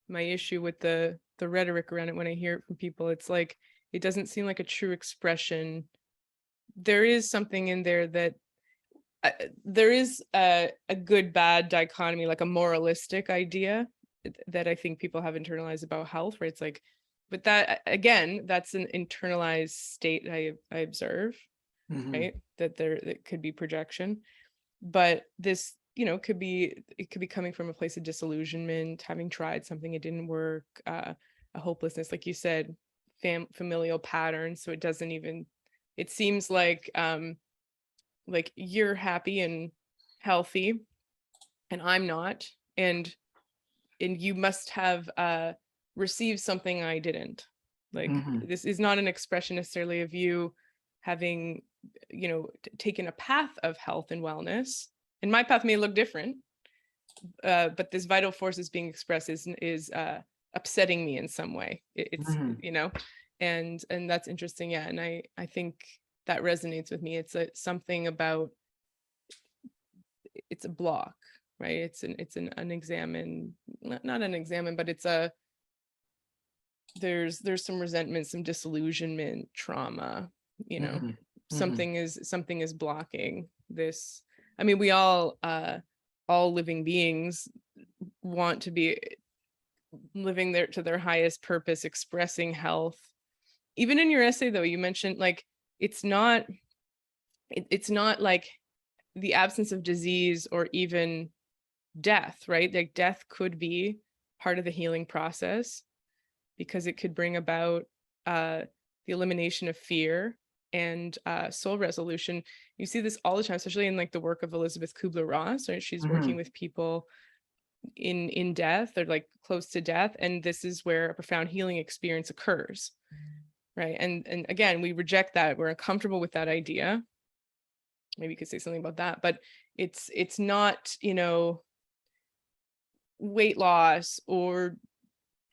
issue with the rhetoric around it when I hear it from people. It's like it doesn't seem like a true expression. There is something in there that there is a good bad dichotomy, like a moralistic idea that I think people have internalized about health, right? It's like, but that again, that's an internalized state I observe, right? That could be projection, but this, could be coming from a place of disillusionment, having tried something, it didn't work, a hopelessness, like you said, familial patterns. So it doesn't even, it seems like you're happy and healthy and I'm not, and you must have received something I didn't. Like this is not an expression necessarily of you having, taken a path of health and wellness. And my path may look different, but this vital force is being expressed is upsetting me in some way. It's and that's interesting. Yeah, and I think that resonates with me. It's something about, it's a block, right? It's an unexamined, not unexamined, but it's there's some resentment, some disillusionment, trauma, something is blocking this. I mean, we all living beings want to be living to their highest purpose, expressing health. Even in your essay though, you mentioned like it's not like the absence of disease or even death, right? Like death could be part of the healing process because it could bring about the elimination of fear and soul resolution. You see this all the time, especially in like the work of Elizabeth Kubler-Ross, right? She's working with people in death, they're like close to death, and this is where a profound healing experience occurs, right? And again, we reject that. We're uncomfortable with that idea. Maybe you could say something about that, but it's not, weight loss or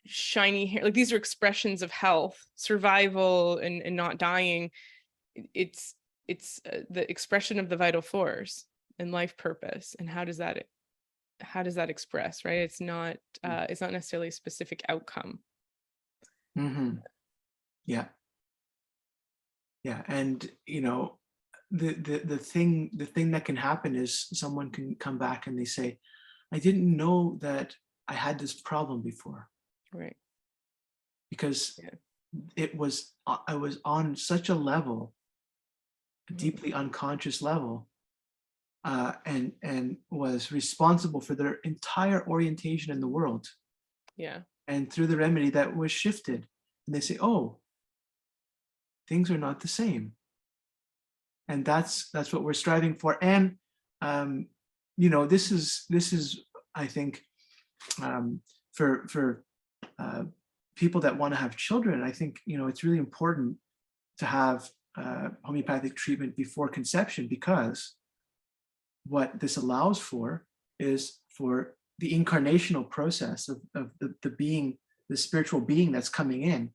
shiny hair. Like these are expressions of health, survival, and not dying. It's the expression of the vital force and life purpose. And how does that express, right? It's not necessarily a specific outcome. Yeah. And the thing that can happen is someone can come back and they say, I didn't know that I had this problem before. Right. Because I was on such a level, a deeply unconscious level, and was responsible for their entire orientation in the world. Yeah. And through the remedy that was shifted, and they say, oh, things are not the same. And that's what we're striving for. And this is I think for people that want to have children, I think it's really important to have homeopathic treatment before conception, because what this allows for is for the incarnational process of the being, the spiritual being that's coming in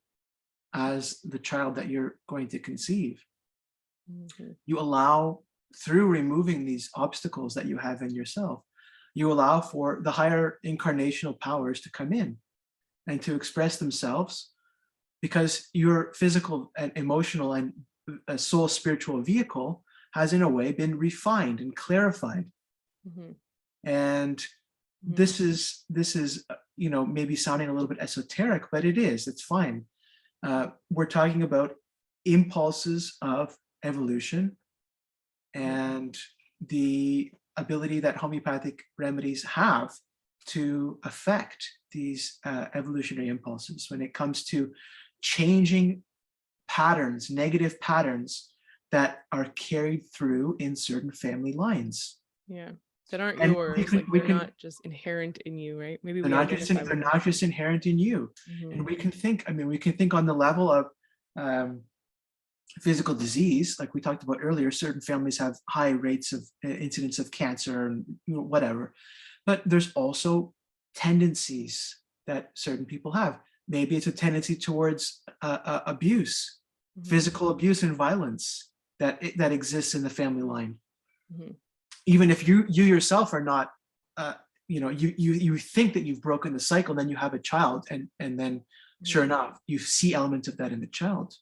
as the child that you're going to conceive. You allow, through removing these obstacles that you have in yourself, you allow for the higher incarnational powers to come in and to express themselves, because your physical and emotional and soul spiritual vehicle has in a way been refined and clarified. And this is maybe sounding a little bit esoteric, but it's fine. We're talking about impulses of evolution and the ability that homeopathic remedies have to affect these evolutionary impulses when it comes to changing patterns, negative patterns that are carried through in certain family lines. Yeah, that aren't yours. They're not just inherent in you, right? Maybe they're not just inherent in you. And we can think on the level of physical disease, like we talked about earlier. Certain families have high rates of incidence of cancer and whatever, but there's also tendencies that certain people have. Maybe it's a tendency towards abuse, physical abuse and violence that exists in the family line. Mm-hmm. Even if you yourself are not, you think that you've broken the cycle, then you have a child, and then sure enough, you see elements of that in the child,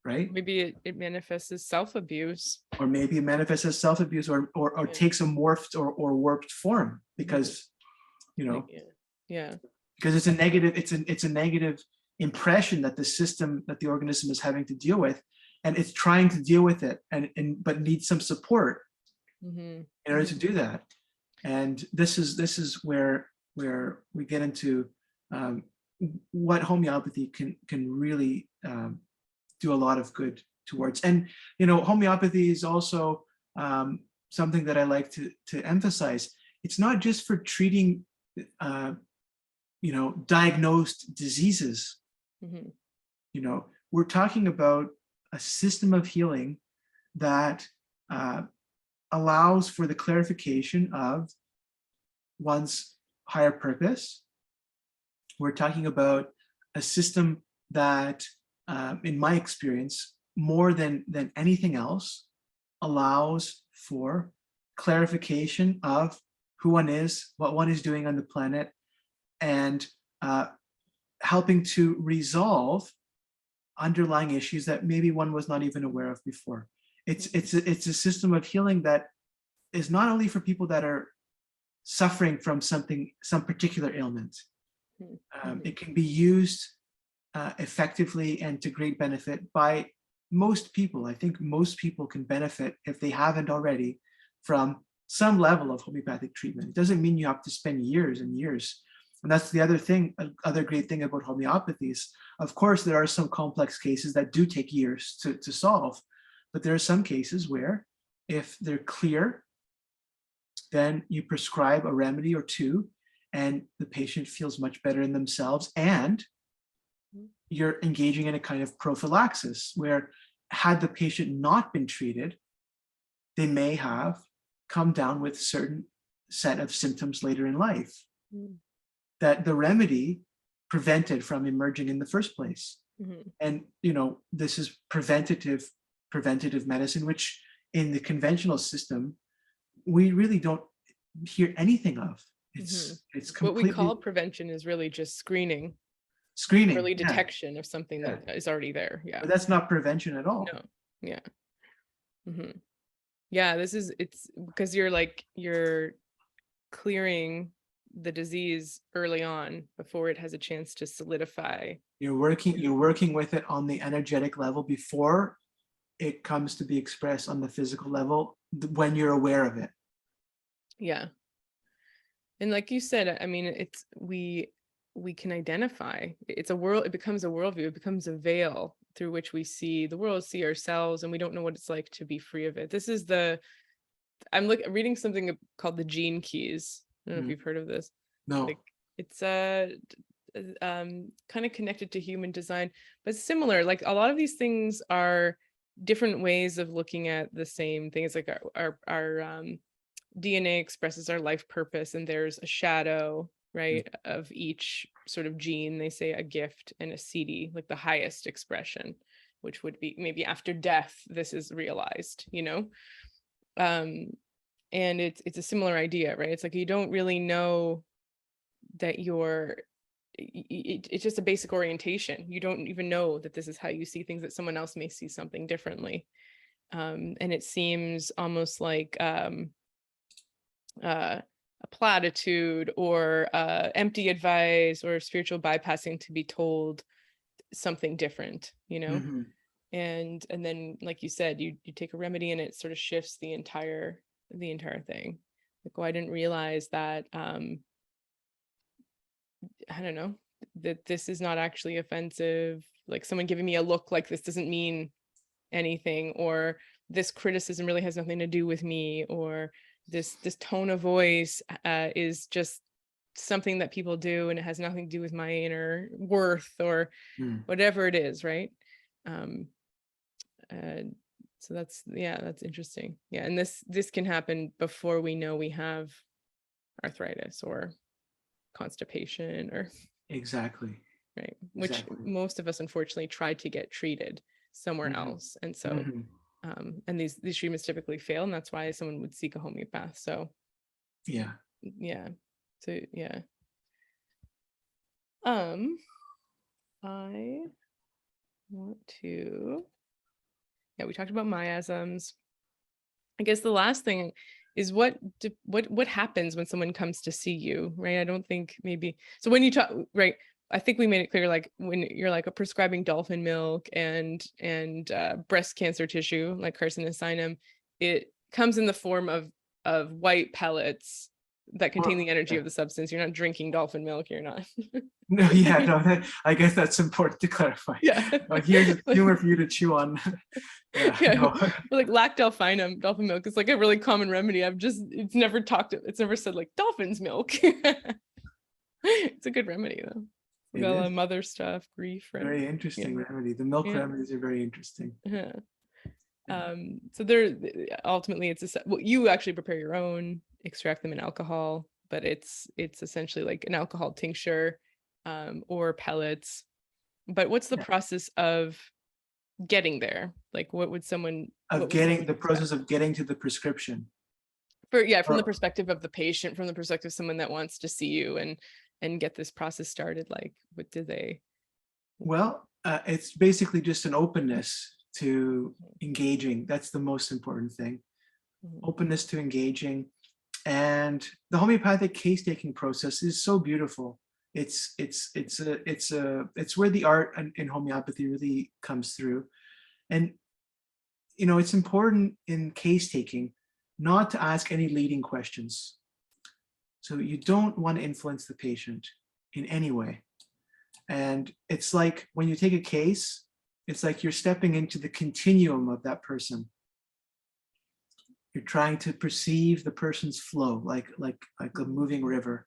right? Maybe it manifests as self-abuse, or maybe it manifests as self-abuse, or takes a morphed or warped form, because because it's a negative, it's a negative impression that the system, that the organism is having to deal with, and it's trying to deal with it, but needs some support in order to do that. And this is where we get into what homeopathy can really do a lot of good towards. And homeopathy is also something that I like to emphasize. It's not just for treating diagnosed diseases. We're talking about a system of healing that allows for the clarification of one's higher purpose. We're talking about a system that, in my experience, more than anything else, allows for clarification of who one is, what one is doing on the planet, and helping to resolve underlying issues that maybe one was not even aware of before. It's a system of healing that is not only for people that are suffering from some particular ailment. It can be used effectively and to great benefit by most people. I think most people can benefit, if they haven't already, from some level of homeopathic treatment. It doesn't mean you have to spend years and years. And that's the other great thing about homeopathies. Of course, there are some complex cases that do take years to solve, but there are some cases where, if they're clear, then you prescribe a remedy or two, and the patient feels much better in themselves, and you're engaging in a kind of prophylaxis, where, had the patient not been treated, they may have come down with a certain set of symptoms later in life that the remedy prevented from emerging in the first place. And this is preventative medicine, which in the conventional system we really don't hear anything of. It's completely, what we call prevention is really just screening, early detection of something that is already there. But that's not prevention at all. No. It's because you're clearing the disease early on before it has a chance to solidify. You're working with it on the energetic level before it comes to be expressed on the physical level, when you're aware of it. And like you said, I mean, it's we can identify. It's a world. It becomes a worldview. It becomes a veil through which we see the world, see ourselves, and we don't know what it's like to be free of it. This is I'm reading something called the Gene Keys. I don't know if you've heard of this. No. It's kind of connected to human design, but similar. Like, a lot of these things are different ways of looking at the same thing. It's like our DNA expresses our life purpose, and there's a shadow, right, of each sort of gene. They say a gift and a CD, like the highest expression, which would be maybe after death, this is realized, and it's a similar idea, right? It's like, you don't really know that it's just a basic orientation. You don't even know that this is how you see things, that someone else may see something differently. And it seems almost like a platitude or empty advice or spiritual bypassing to be told something different, and then, like you said, you take a remedy and it sort of shifts the entire thing. Like, I didn't realize that I don't know, that this is not actually offensive. Like, someone giving me a look like this doesn't mean anything, or this criticism really has nothing to do with me, or this tone of voice is just something that people do, and it has nothing to do with my inner worth, or whatever it is, right? So that's interesting. And this can happen before we know we have arthritis or constipation, or exactly, right, which most of us unfortunately try to get treated. somewhere else. And so, and these treatments typically fail, and that's why someone would seek a homeopath. So, yeah. So, yeah. I want to, we talked about miasms. I guess the last thing is what happens when someone comes to see you, right? I don't think maybe, so when you talk, right, I think we made it clear, like when you're like prescribing dolphin milk and breast cancer tissue, like carcinosinum, it comes in the form of white pellets that contain the energy of the substance. You're not drinking dolphin milk. You're not. No, I guess that's important to clarify. Yeah. Here's humor for you to chew on. No. Like lactolphinum, dolphin milk is like a really common remedy. It's never said like dolphin's milk. It's a good remedy though. We got a lot of mother stuff, grief, right? Very interesting remedy. The milk remedies are very interesting. Yeah. So there, ultimately, you actually prepare your own, extract them in alcohol, but it's essentially like an alcohol tincture, or pellets. But what's the process of getting there? Like, what would someone the process of getting to the prescription? From the perspective of the patient, from the perspective of someone that wants to see you and get this process started, like, what do they? Well, it's basically just an openness to engaging. That's the most important thing. Openness to engaging. And the homeopathic case-taking process is so beautiful. It's where the art in homeopathy really comes through. And it's important in case-taking not to ask any leading questions. So you don't want to influence the patient in any way. And it's like when you take a case, it's like you're stepping into the continuum of that person. You're trying to perceive the person's flow, like a moving river.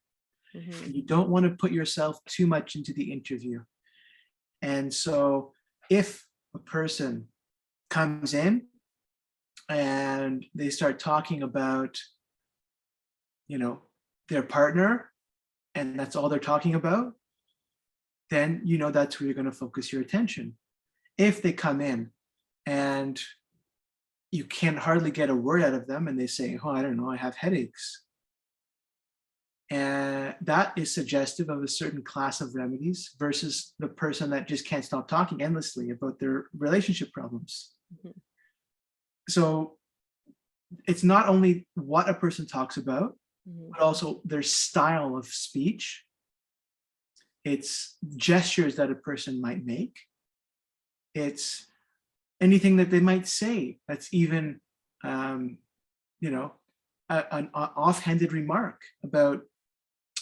And you don't want to put yourself too much into the interview. And so if a person comes in and they start talking about, their partner, and that's all they're talking about, then that's where you're going to focus your attention. If they come in and you can hardly get a word out of them and they say, I don't know, I have headaches, and that is suggestive of a certain class of remedies versus the person that just can't stop talking endlessly about their relationship problems. So it's not only what a person talks about, but also their style of speech. It's gestures that a person might make. It's anything that they might say that's even, an offhanded remark about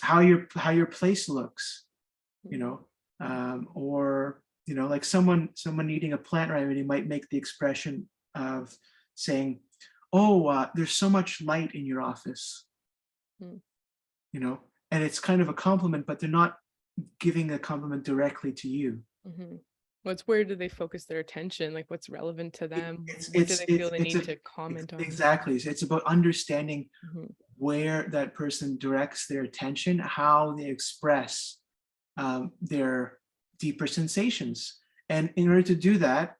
how your place looks, or like someone eating a plant remedy might make the expression of saying, there's so much light in your office, and it's kind of a compliment, but they're not giving a compliment directly to you. Where do they focus their attention? Like, what's relevant to them? What do they feel they need to comment on? Exactly. So it's about understanding where that person directs their attention, how they express their deeper sensations. And in order to do that,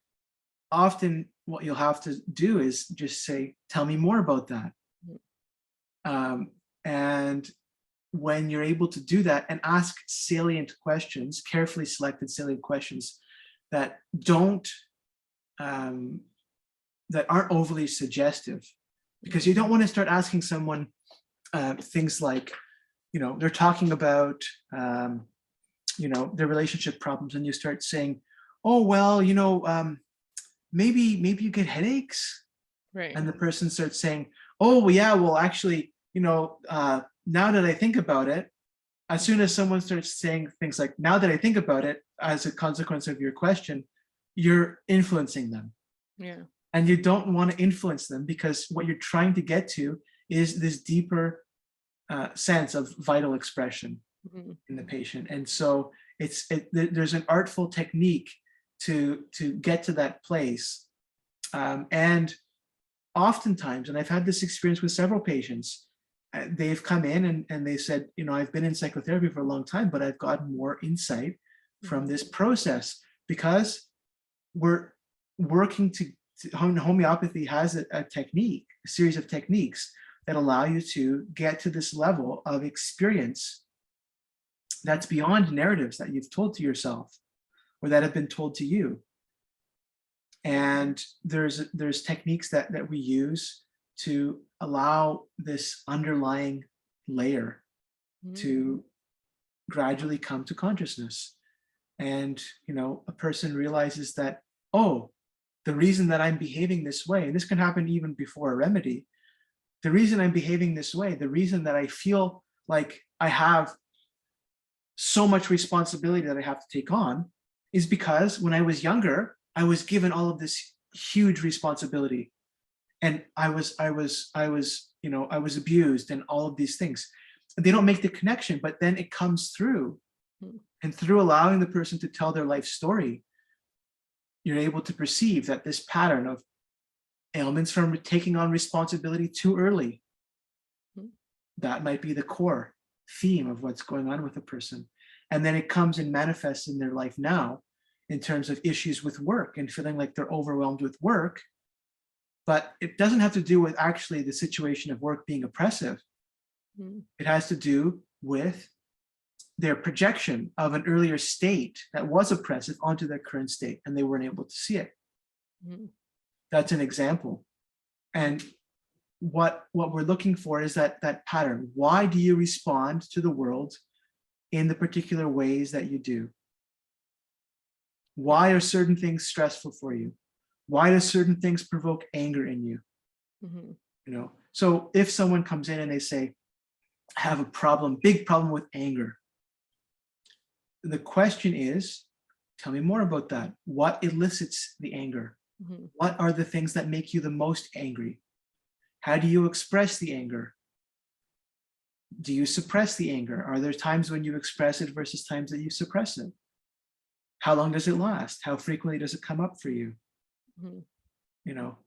often what you'll have to do is just say, tell me more about that. And when you're able to do that and ask salient questions, carefully selected salient questions that aren't overly suggestive, because you don't want to start asking someone things like, they're talking about, their relationship problems, and you start saying, maybe you get headaches, right? And the person starts saying, oh yeah, well actually, now that I think about it, as soon as someone starts saying things like, now that I think about it, as a consequence of your question, you're influencing them. Yeah. And you don't want to influence them, because what you're trying to get to is this deeper sense of vital expression in the patient. And so there's an artful technique to get to that place. And oftentimes, and I've had this experience with several patients, they've come in and they said, I've been in psychotherapy for a long time, but I've gotten more insight from this process, because we're working homeopathy has a technique, a series of techniques that allow you to get to this level of experience that's beyond narratives that you've told to yourself or that have been told to you. And there's techniques that we use to allow this underlying layer to gradually come to consciousness. And, a person realizes that, oh, the reason that I'm behaving this way, and this can happen even before a remedy, the reason I'm behaving this way, the reason that I feel like I have so much responsibility that I have to take on is because when I was younger, I was given all of this huge responsibility, and I was abused and all of these things. They don't make the connection, but then it comes through. And through allowing the person to tell their life story, you're able to perceive that this pattern of ailments from taking on responsibility too early, that might be the core theme of what's going on with a person. And then it comes and manifests in their life now in terms of issues with work and feeling like they're overwhelmed with work. But it doesn't have to do with actually the situation of work being oppressive. It has to do with their projection of an earlier state that was oppressive onto their current state, and they weren't able to see it. That's an example. And what we're looking for is that pattern. Why do you respond to the world in the particular ways that you do? Why are certain things stressful for you? Why do certain things provoke anger in you? So if someone comes in and they say, I have a problem, big problem with anger. The question is, tell me more about that. What elicits the anger? What are the things that make you the most angry? How do you express the anger? Do you suppress the anger? Are there times when you express it versus times that you suppress it? How long does it last? How frequently does it come up for you?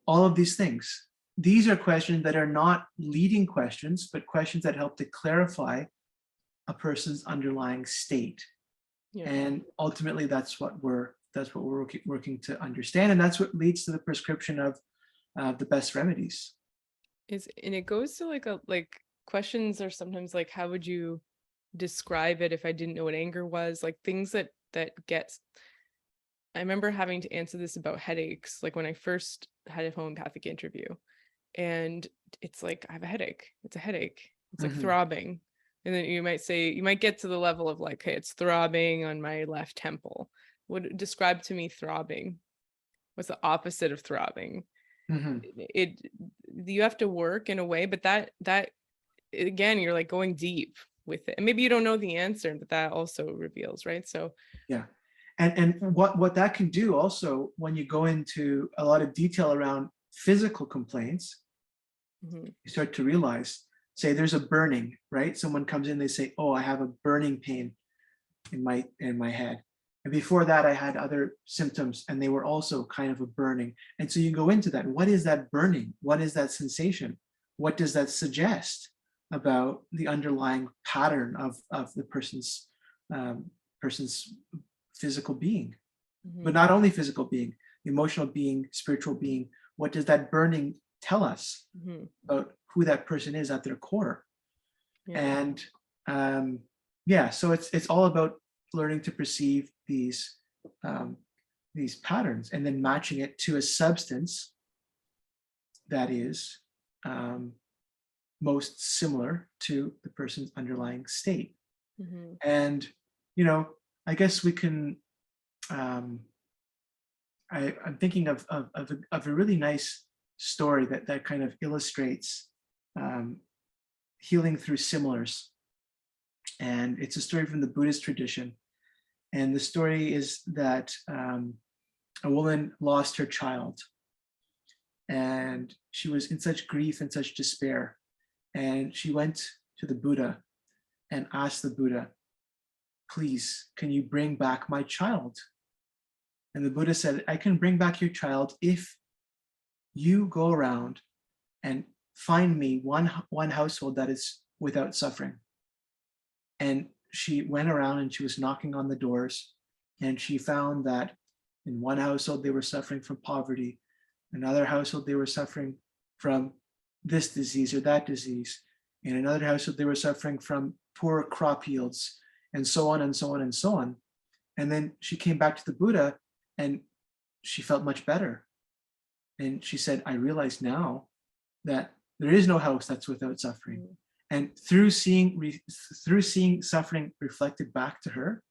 All of these things. These are questions that are not leading questions, but questions that help to clarify a person's underlying state. And ultimately, that's what we're working to understand, and that's what leads to the prescription of the best remedies. And it goes to like questions are sometimes like, how would you describe it if I didn't know what anger was? Like things that gets. I remember having to answer this about headaches, like when I first had a homeopathic interview, and it's like, I have a headache. It's a headache. It's like throbbing. And then you might get to the level of like, hey, it's throbbing on my left temple. Describe to me throbbing. What's the opposite of throbbing? You have to work in a way, but that again, you're like going deep with it. And maybe you don't know the answer, but that also reveals, right? So yeah. And what that can do also, when you go into a lot of detail around physical complaints, you start to realize, say there's a burning, right? Someone comes in, they say, oh, I have a burning pain in my head. And before that, I had other symptoms, and they were also kind of a burning. And so you go into that. What is that burning? What is that sensation? What does that suggest about the underlying pattern of the person's physical being? But not only physical being, emotional being, spiritual being. What does that burning tell us about who that person is at their core? And so it's all about learning to perceive these patterns and then matching it to a substance that is most similar to the person's underlying state. And I guess we can. I'm thinking of a really nice story that kind of illustrates healing through similars. And it's a story from the Buddhist tradition. And the story is that a woman lost her child, and she was in such grief and such despair. And she went to the Buddha and asked the Buddha, please, can you bring back my child? And the Buddha said, I can bring back your child if you go around and find me one household that is without suffering. And she went around and she was knocking on the doors, and she found that In one household, they were suffering from poverty. Another household, they were suffering from this disease or that disease. In another household, they were suffering from poor crop yields, and so on and so on and so on. And then she came back to the Buddha and she felt much better. And she said, I realize now that there is no house that's without suffering. And through seeing suffering reflected back to her,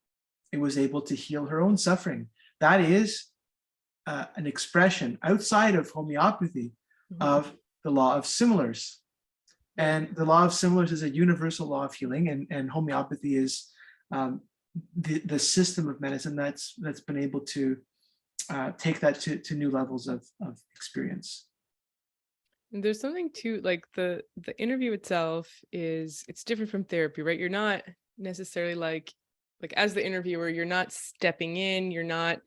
it was able to heal her own suffering. That is an expression outside of homeopathy of the law of similars. And the law of similars is a universal law of healing, and homeopathy is the system of medicine that's been able to take that to new levels of experience. And there's something too, like the interview itself it's different from therapy, right? You're not necessarily like as the interviewer, you're not stepping in, you're not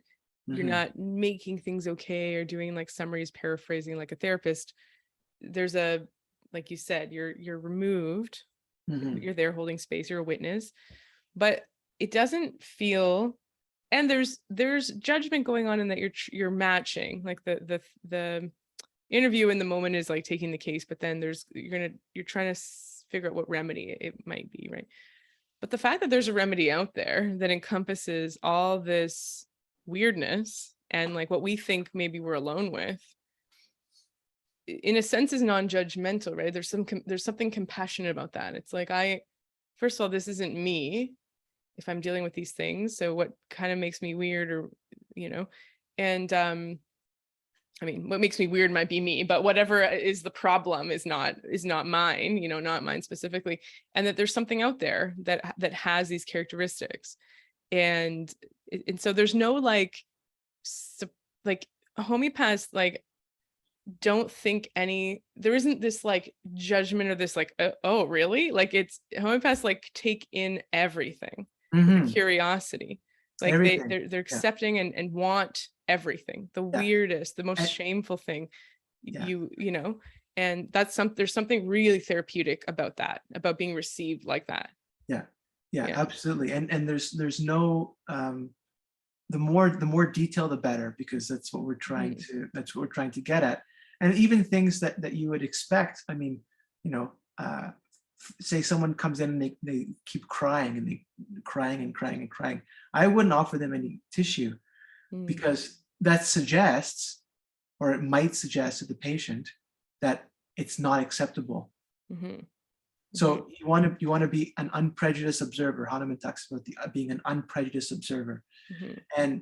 making things okay or doing like summaries, paraphrasing like a therapist. There's like you said, you're removed, you're there holding space, you're a witness, but it doesn't feel, and there's judgment going on in that you're matching, like the interview in the moment is like taking the case, but then you're trying to figure out what remedy it might be, right? But the fact that there's a remedy out there that encompasses all this weirdness and like what we think maybe we're alone with, in a sense is non-judgmental, right? There's something compassionate about that. It's like, first of all, this isn't me if I'm dealing with these things. So what kind of makes me weird, or, and I mean, what makes me weird might be me, but whatever is the problem is not mine, not mine specifically. And that there's something out there that has these characteristics. And so there's no like homeopaths, like, don't think there isn't this like judgment or this like, oh really? Like homeopaths like take in everything with curiosity. Like everything. They're accepting and want everything, the weirdest, the most shameful thing, and there's something really therapeutic about that, about being received like that. Yeah, absolutely. And there's no the more detail the better, because that's what we're trying to get at. And even things that you would expect, I mean, say someone comes in and they keep crying and crying. I wouldn't offer them any tissue, because that suggests, or it might suggest to the patient, that it's not acceptable. So you want to be an unprejudiced observer. Hahnemann talks about being an unprejudiced observer. And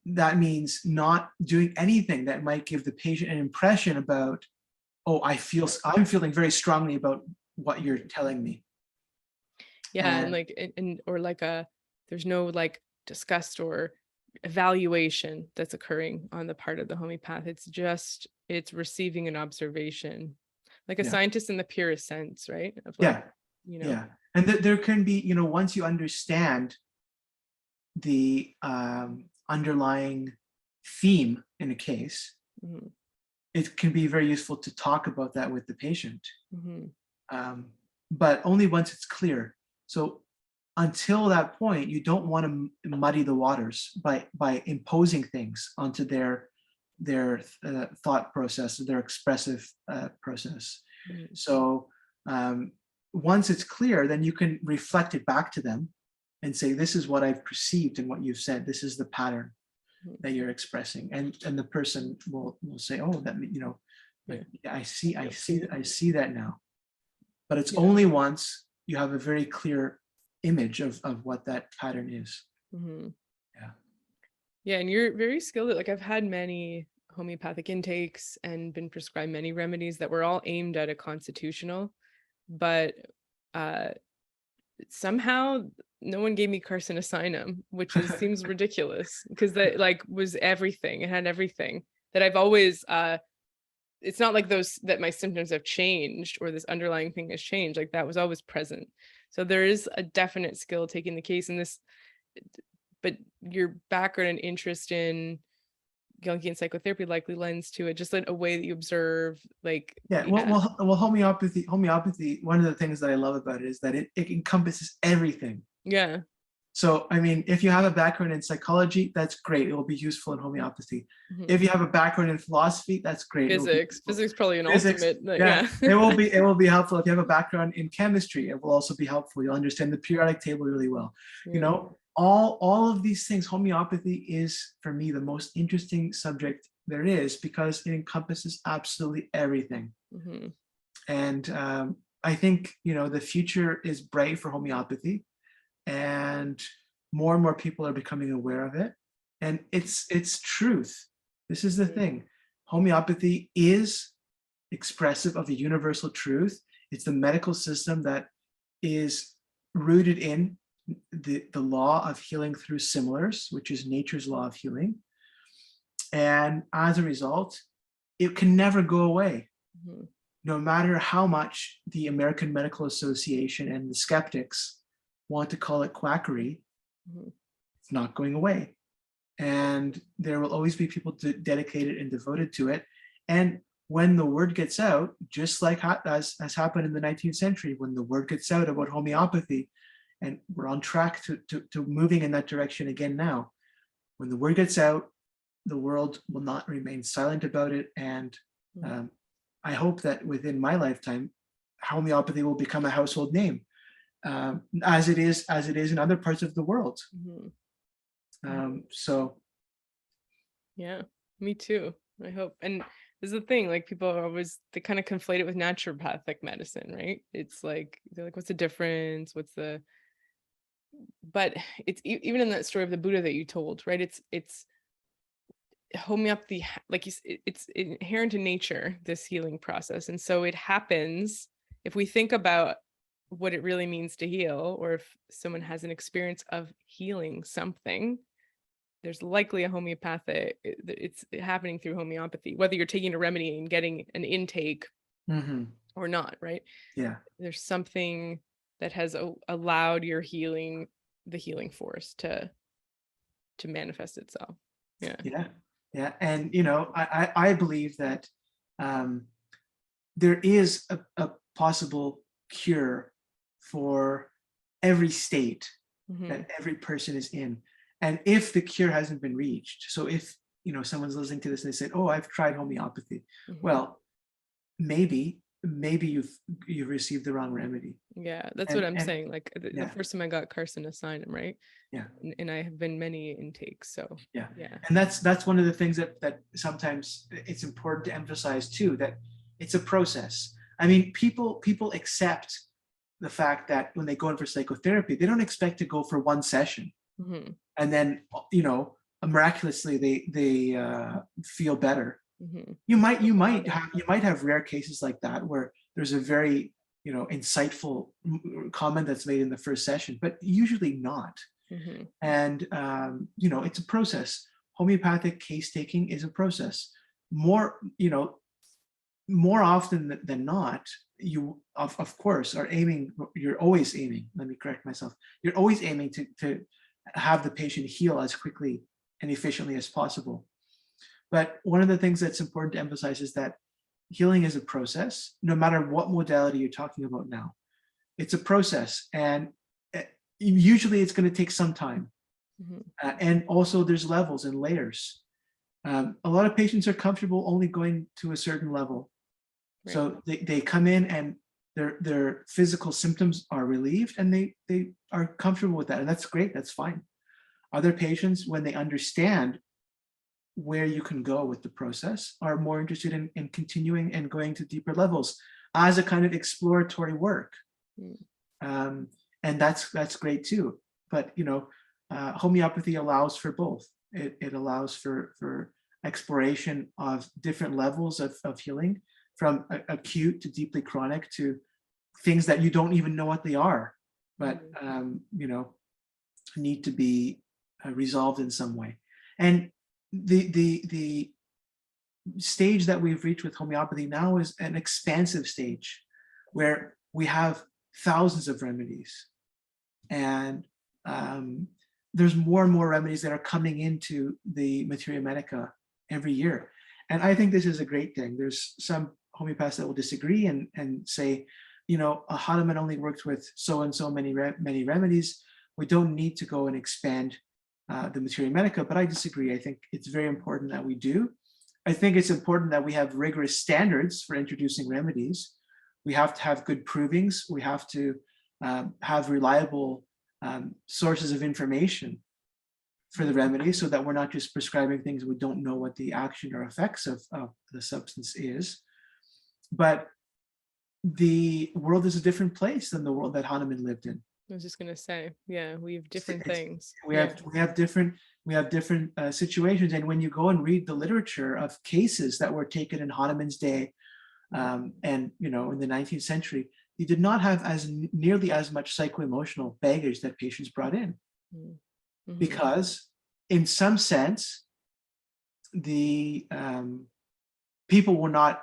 that means not doing anything that might give the patient an impression about, oh, I'm feeling very strongly about what you're telling me. There's no like disgust or evaluation that's occurring on the part of the homeopath. It's receiving an observation, like a scientist in the purest sense, right? And there can be, once you understand the underlying theme in a case, it can be very useful to talk about that with the patient, but only once it's clear. So until that point, you don't want to muddy the waters by imposing things onto their thought process, their expressive process. So once it's clear, then you can reflect it back to them and say, this is what I've perceived and what you've said. This is the pattern that you're expressing, and the person will say, oh, that, I see that now. But it's only once you have a very clear image of what that pattern is. And you're very skilled at, like, I've had many homeopathic intakes and been prescribed many remedies that were all aimed at a constitutional, but somehow no one gave me carcinosinum, which seems ridiculous, because that like was everything. It had everything that I've always it's not like that my symptoms have changed or this underlying thing has changed. Like, that was always present. So there is a definite skill taking the case in this, but your background and interest in Jungian psychotherapy likely lends to it, just like a way that you observe, like. Well, homeopathy, one of the things that I love about it is that it encompasses everything. So, I mean, if you have a background in psychology, that's great. It will be useful in homeopathy. Mhm. If you have a background in philosophy, that's great. Physics probably an Physics, ultimate. yeah. It will be helpful. If you have a background in chemistry, it will also be helpful. You'll understand the periodic table really well. Yeah. You know, all of these things, homeopathy is, for me, the most interesting subject there is, because it encompasses absolutely everything. Mm-hmm. And I think, you know, the future is bright for homeopathy, and more people are becoming aware of it. And it's truth. This is the thing. Homeopathy is expressive of a universal truth. It's the medical system that is rooted in the law of healing through similars, which is nature's law of healing. And as a result, it can never go away. Mm-hmm. No matter how much the American Medical Association and the skeptics want to call it quackery, mm-hmm. It's not going away. And there will always be people dedicated and devoted to it. And when the word gets out, just like as happened in the 19th century, when the word gets out about homeopathy, and we're on track to moving in that direction again now, when the word gets out, the world will not remain silent about it. And I hope that within my lifetime, homeopathy will become a household name, as it is in other parts of the world. Mm-hmm. So, yeah, me too. I hope. And this is the thing, like, people are always, they kind of conflate it with naturopathic medicine, right? It's like, they're like, what's the difference? But it's even in that story of the Buddha that you told, right? It's homeopathy, like it's inherent in nature, this healing process. And so it happens, if we think about what it really means to heal, or if someone has an experience of healing something, there's likely a homeopathic, it's happening through homeopathy, whether you're taking a remedy and getting an intake mm-hmm. or not, right? Yeah. There's something that has allowed your healing, the healing force to manifest itself. Yeah. Yeah. Yeah. And, you know, I believe that there is a possible cure for every state mm-hmm. that every person is in. And if the cure hasn't been reached, so if, you know, someone's listening to this and they said, oh, I've tried homeopathy. Mm-hmm. Well, maybe you've received the wrong remedy. Yeah, that's what I'm saying. Like the first time I got carcinosinum, right? Yeah. And I have been many intakes. So yeah. And that's one of the things that sometimes it's important to emphasize too, that it's a process. I mean, people accept the fact that when they go in for psychotherapy, they don't expect to go for one session. Mm-hmm. And then, you know, miraculously they feel better. Mm-hmm. You might have rare cases like that where there's a very, you know, insightful comment that's made in the first session, but usually not. Mm-hmm. And you know, it's a process. Homeopathic case taking is a process. More often than not, you of course are aiming. You're always aiming. Let me correct myself. You're always aiming to have the patient heal as quickly and efficiently as possible. But one of the things that's important to emphasize is that healing is a process, no matter what modality you're talking about now. It's a process, and usually it's going to take some time. Mm-hmm. And also there's levels and layers. A lot of patients are comfortable only going to a certain level. Right. So they come in and their physical symptoms are relieved, and they are comfortable with that. And that's great, that's fine. Other patients, when they understand where you can go with the process, are more interested in continuing and going to deeper levels as a kind of exploratory work. Mm. And that's great too. But, you know, homeopathy allows for both. It allows for exploration of different levels of healing, from acute to deeply chronic, to things that you don't even know what they are, but, you know, need to be resolved in some way. And the stage that we've reached with homeopathy now is an expansive stage where we have thousands of remedies, and there's more and more remedies that are coming into the Materia Medica every year. And I think this is a great thing. There's some homeopaths that will disagree and say, you know, a Hahnemann only worked with so and so many remedies, we don't need to go and expand the materia medica, but I disagree. I think it's very important that we do. I think it's important that we have rigorous standards for introducing remedies. We have to have good provings. We have to have reliable sources of information for the remedy, so that we're not just prescribing things we don't know what the action or effects of the substance is. But the world is a different place than the world that Hahnemann lived in. I was just gonna say, yeah, we have different things. We have different situations, and when you go and read the literature of cases that were taken in Hahnemann's day, and in the 19th century, you did not have nearly as much psycho-emotional baggage that patients brought in, because in some sense, the people were not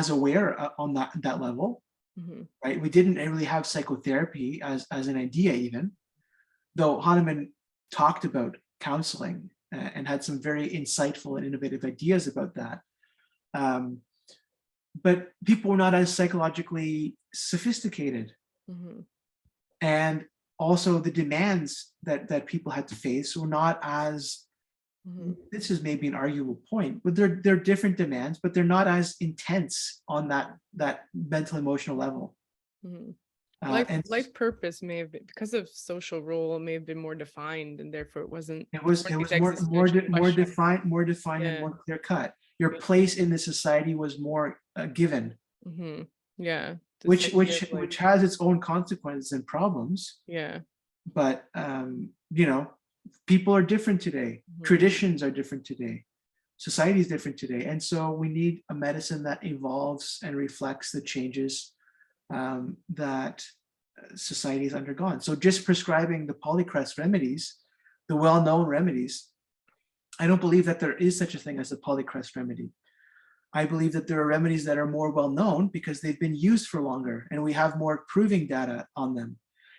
as aware on that level. Right? We didn't really have psychotherapy as an idea, even though Hahnemann talked about counseling and had some very insightful and innovative ideas about that. But people were not as psychologically sophisticated. And also the demands that people had to face were not as, this is maybe an arguable point, but they're different demands, but they're not as intense on that mental emotional level. Life purpose may have been, because of social role, may have been more defined, and therefore it was more defined and more clear cut. Your place in the society was more given. Which has its own consequences and problems. But people are different today. Traditions are different today. Society is different today. And so we need a medicine that evolves and reflects the changes that society has undergone. So just prescribing the polycrest remedies, the well-known remedies, I don't believe that there is such a thing as a polycrest remedy. I believe that there are remedies that are more well-known because they've been used for longer, and we have more proving data on them,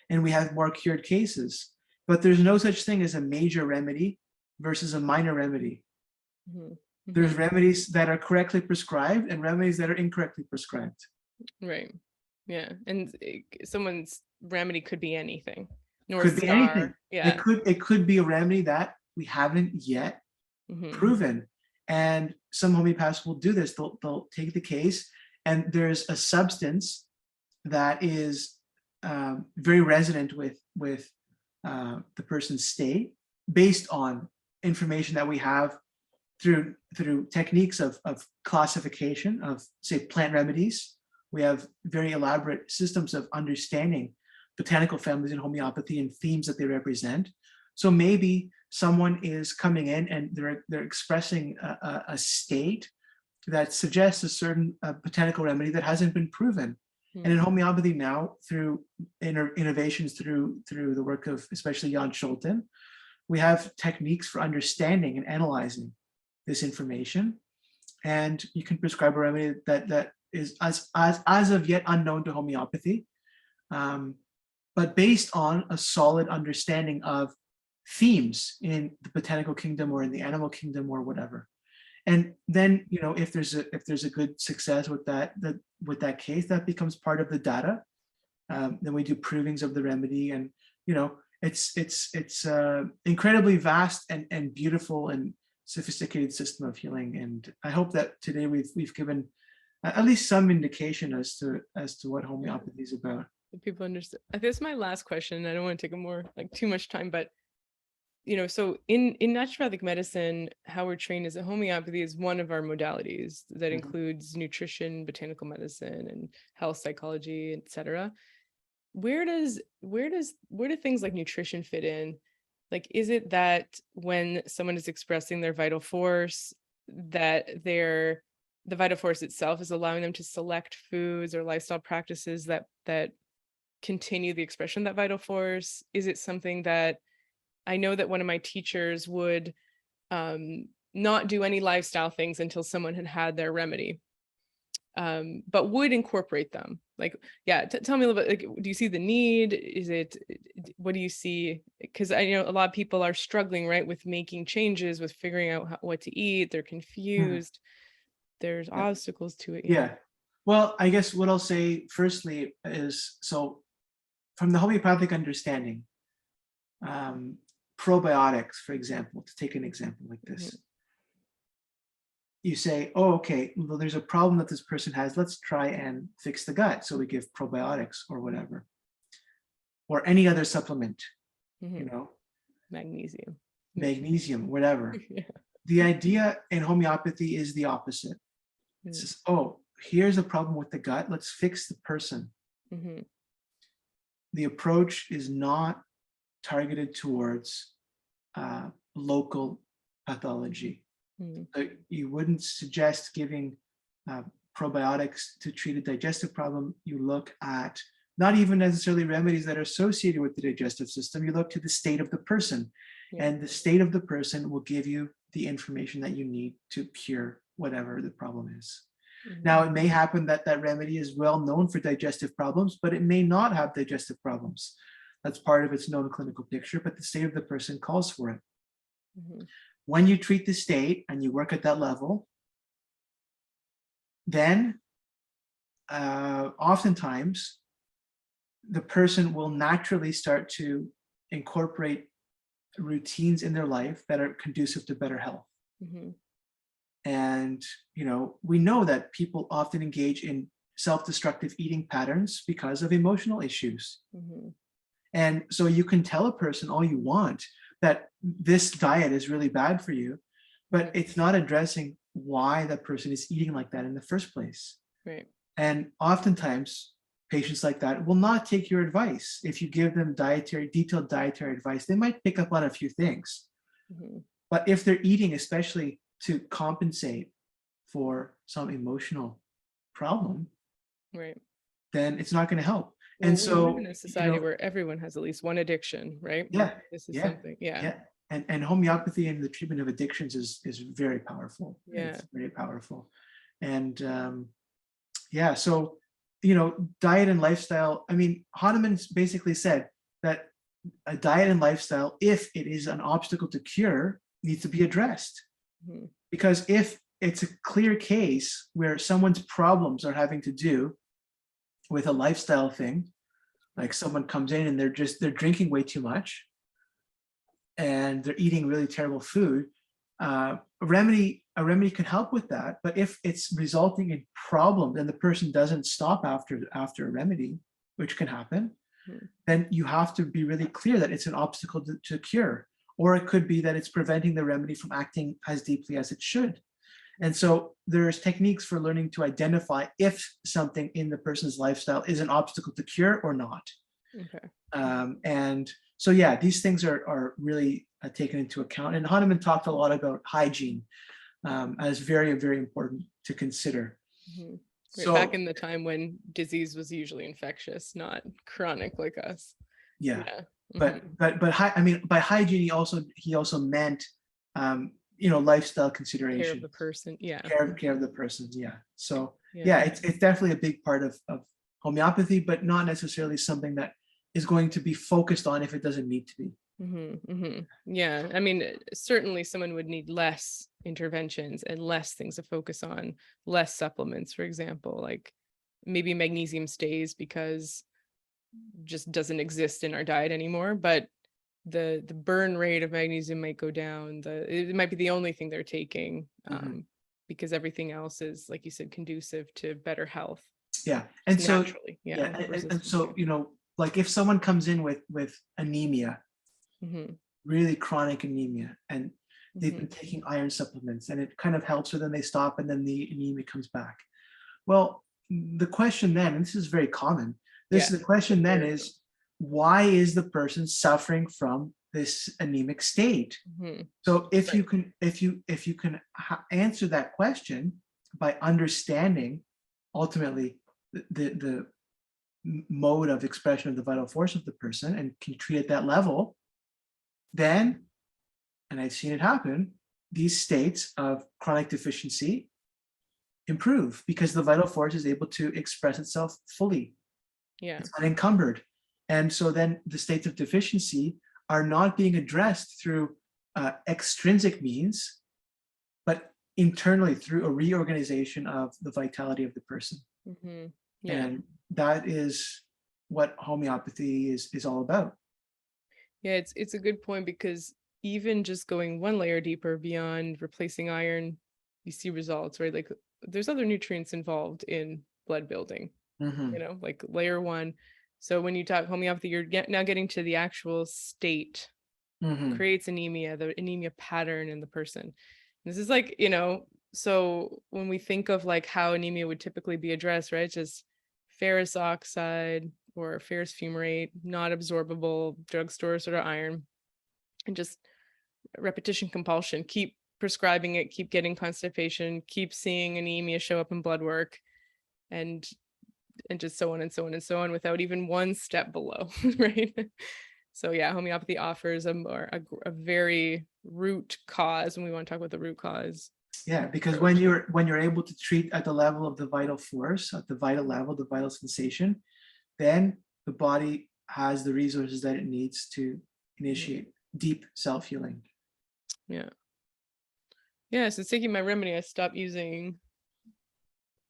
and we have more cured cases. But there's no such thing as a major remedy versus a minor remedy. There's remedies that are correctly prescribed and remedies that are incorrectly prescribed. Right. Yeah. And someone's remedy could be anything. Could be anything. Yeah. It could be a remedy that we haven't yet proven. And some homeopaths will do this. They'll take the case, and there's a substance that is very resonant with the person's state, based on information that we have through techniques of classification of, say, plant remedies. We have very elaborate systems of understanding botanical families in homeopathy and themes that they represent. So maybe someone is coming in and they're expressing a state that suggests a certain botanical remedy that hasn't been proven. And in homeopathy now, through innovations through the work of especially Jan Scholten, we have techniques for understanding and analyzing this information. And you can prescribe a remedy that is as of yet unknown to homeopathy, but based on a solid understanding of themes in the botanical kingdom or in the animal kingdom or whatever. And then, if there's a good success with that case, that becomes part of the data. Then we do provings of the remedy, and it's incredibly vast and beautiful and sophisticated system of healing. And I hope that today we've given at least some indication as to what homeopathy is about. People understand. This is my last question. I don't want to take too much time, but so in naturopathic medicine, how we're trained as a homeopathy is one of our modalities that includes nutrition, botanical medicine, and health psychology, etc. Where do things like nutrition fit in? Like, is it that when someone is expressing their vital force, that the vital force itself is allowing them to select foods or lifestyle practices that continue the expression of that vital force? Is it something that, I know that one of my teachers would not do any lifestyle things until someone had their remedy, but would incorporate them. Tell me a little bit, do you see the need? What do you see? Because I know a lot of people are struggling, right, with making changes, with figuring out what to eat. They're confused. There's obstacles to it. Yeah. Well, I guess what I'll say firstly is, so from the homeopathic understanding, probiotics, for example, to take an example like this. You say, oh, okay, well, there's a problem that this person has. Let's try and fix the gut. So we give probiotics or whatever, or any other supplement, you know, magnesium, whatever. Yeah. The idea in homeopathy is the opposite. It says, oh, here's a problem with the gut. Let's fix the person. The approach is not targeted towards local pathology. So you wouldn't suggest giving probiotics to treat a digestive problem. You look at not even necessarily remedies that are associated with the digestive system. You look to the state of the person, and the state of the person will give you the information that you need to cure whatever the problem is. Now, it may happen that that remedy is well known for digestive problems, but it may not have digestive problems. That's part of its known clinical picture, but the state of the person calls for it. When you treat the state and you work at that level, then oftentimes the person will naturally start to incorporate routines in their life that are conducive to better health. And, you know, we know that people often engage in self-destructive eating patterns because of emotional issues. And so you can tell a person all you want that this diet is really bad for you, but it's not addressing why that person is eating like that in the first place. And oftentimes patients like that will not take your advice. If you give them detailed dietary advice, they might pick up on a few things. But if they're eating, especially to compensate for some emotional problem, then it's not going to help. Well, and so, we live in a society where everyone has at least one addiction, right? This is something. And homeopathy and the treatment of addictions is very powerful. It's very powerful. And so, you know, diet and lifestyle. I mean, Hahnemann basically said that a diet and lifestyle, if it is an obstacle to cure, needs to be addressed. Because if it's a clear case where someone's problems are having to do with a lifestyle thing, like someone comes in and they're drinking way too much and they're eating really terrible food, a remedy can help with that. But if it's resulting in problems and the person doesn't stop after a remedy, which can happen, then you have to be really clear that it's an obstacle to cure. Or it could be that it's preventing the remedy from acting as deeply as it should. And so there's techniques for learning to identify if something in the person's lifestyle is an obstacle to cure or not. And so, yeah, these things are really taken into account. And Hahnemann talked a lot about hygiene as very, very important to consider. So, back in the time when disease was usually infectious, not chronic like us. But I mean, by hygiene, he also meant, you know, lifestyle considerations. Care of the person, Care of the person, So, it's definitely a big part of homeopathy, but not necessarily something that is going to be focused on if it doesn't need to be. Yeah, I mean, certainly someone would need less interventions and less things to focus on, less supplements, for example, like maybe magnesium stays because just doesn't exist in our diet anymore, but the burn rate of magnesium might go down. It might be the only thing they're taking because everything else is, like you said, conducive to better health. And so naturally, and so, you know, like if someone comes in with anemia, really chronic anemia, and they've been taking iron supplements and it kind of helps, or then they stop and then the anemia comes back. Well, the question then, and this is very common, the question then is, why is the person suffering from this anemic state? So if you can answer that question by understanding ultimately the mode of expression of the vital force of the person and can treat at that level, then, and I've seen it happen, these states of chronic deficiency improve because the vital force is able to express itself fully. It's unencumbered. And so then the states of deficiency are not being addressed through extrinsic means, but internally through a reorganization of the vitality of the person. And that is what homeopathy is all about. Yeah, it's a good point, because even just going one layer deeper beyond replacing iron, you see results, right? Like there's other nutrients involved in blood building, like layer one. So when you talk homeopathy, you're now getting to the actual state, creates anemia, the anemia pattern in the person. This is like, so when we think of like how anemia would typically be addressed, right? Just ferrous oxide or ferrous fumarate, not absorbable drugstore sort of iron, and just repetition compulsion, keep prescribing it, keep getting constipation, keep seeing anemia show up in blood work, and just so on and so on and so on, without even one step below, right? So yeah, homeopathy offers a very root cause, when we want to talk about the root cause. Yeah, because when you're able to treat at the level of the vital force, at the vital level, the vital sensation, then the body has the resources that it needs to initiate deep self-healing. Yeah. Yeah, so taking my remedy, I stopped using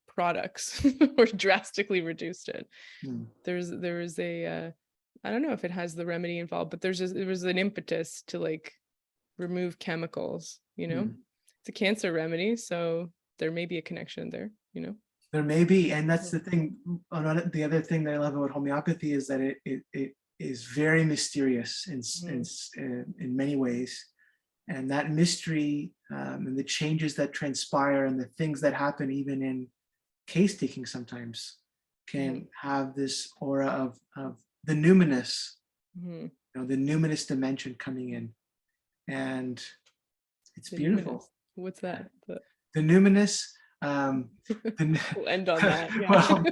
products or drastically reduced it. There was a I don't know if it has the remedy involved, but there was an impetus to like remove chemicals, It's a cancer remedy, so there may be a connection there, There may be, and that's the thing. The other thing that I love about homeopathy is that it is very mysterious in many ways, and that mystery and the changes that transpire and the things that happen even in case taking sometimes can have this aura of the numinous, the numinous dimension coming in, and it's beautiful. Numinous. What's that? The numinous. We'll end on that. Yeah. Well,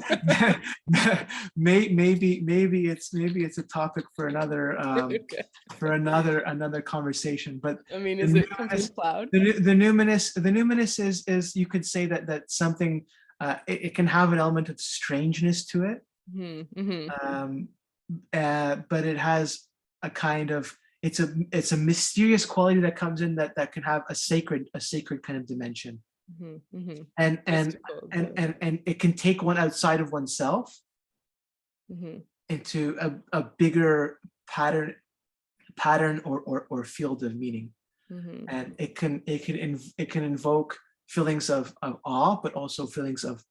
maybe it's a topic for another another conversation. But I mean, is it something cloud? The numinous is you could say that something it can have an element of strangeness to it, but it has a kind of it's a mysterious quality that comes in that can have a sacred kind of dimension. And it can take one outside of oneself into a bigger pattern or field of meaning, and it can invoke feelings of awe, but also feelings of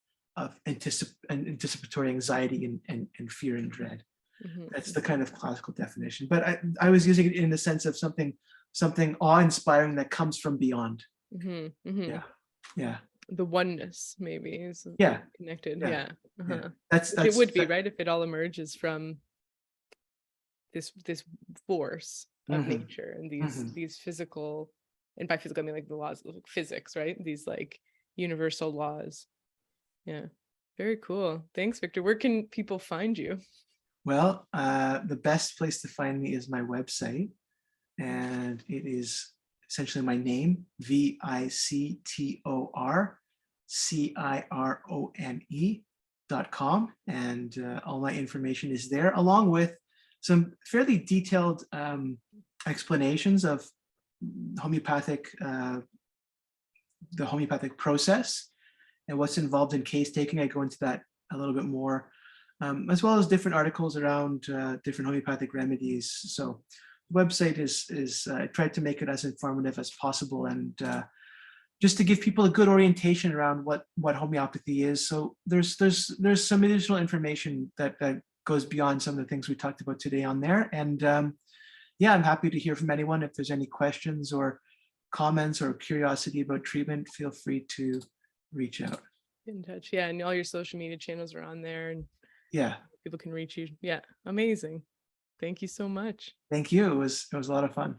anticipatory anxiety and fear and dread. That's the kind of classical definition, but I was using it in the sense of something awe-inspiring that comes from beyond. Yeah. The oneness maybe is connected. That's it would be right if it all emerges from this force of nature and these physical, and by physical I mean like the laws of physics, right? These like universal laws. Yeah, very cool. Thanks, Victor. Where can people find you? Well, the best place to find me is my website, and it is essentially my name, VictorCirone.com, and all my information is there, along with some fairly detailed explanations of the homeopathic process and what's involved in case taking. I go into that a little bit more, as well as different articles around different homeopathic remedies. So the website is I tried to make it as informative as possible, and just to give people a good orientation around what homeopathy is. So there's some additional information that goes beyond some of the things we talked about today on there. And yeah, I'm happy to hear from anyone. If there's any questions or comments or curiosity about treatment, feel free to reach out. Get in touch. Yeah, and all your social media channels are on there, and yeah, people can reach you. Yeah, amazing. Thank you so much. Thank you. It was a lot of fun.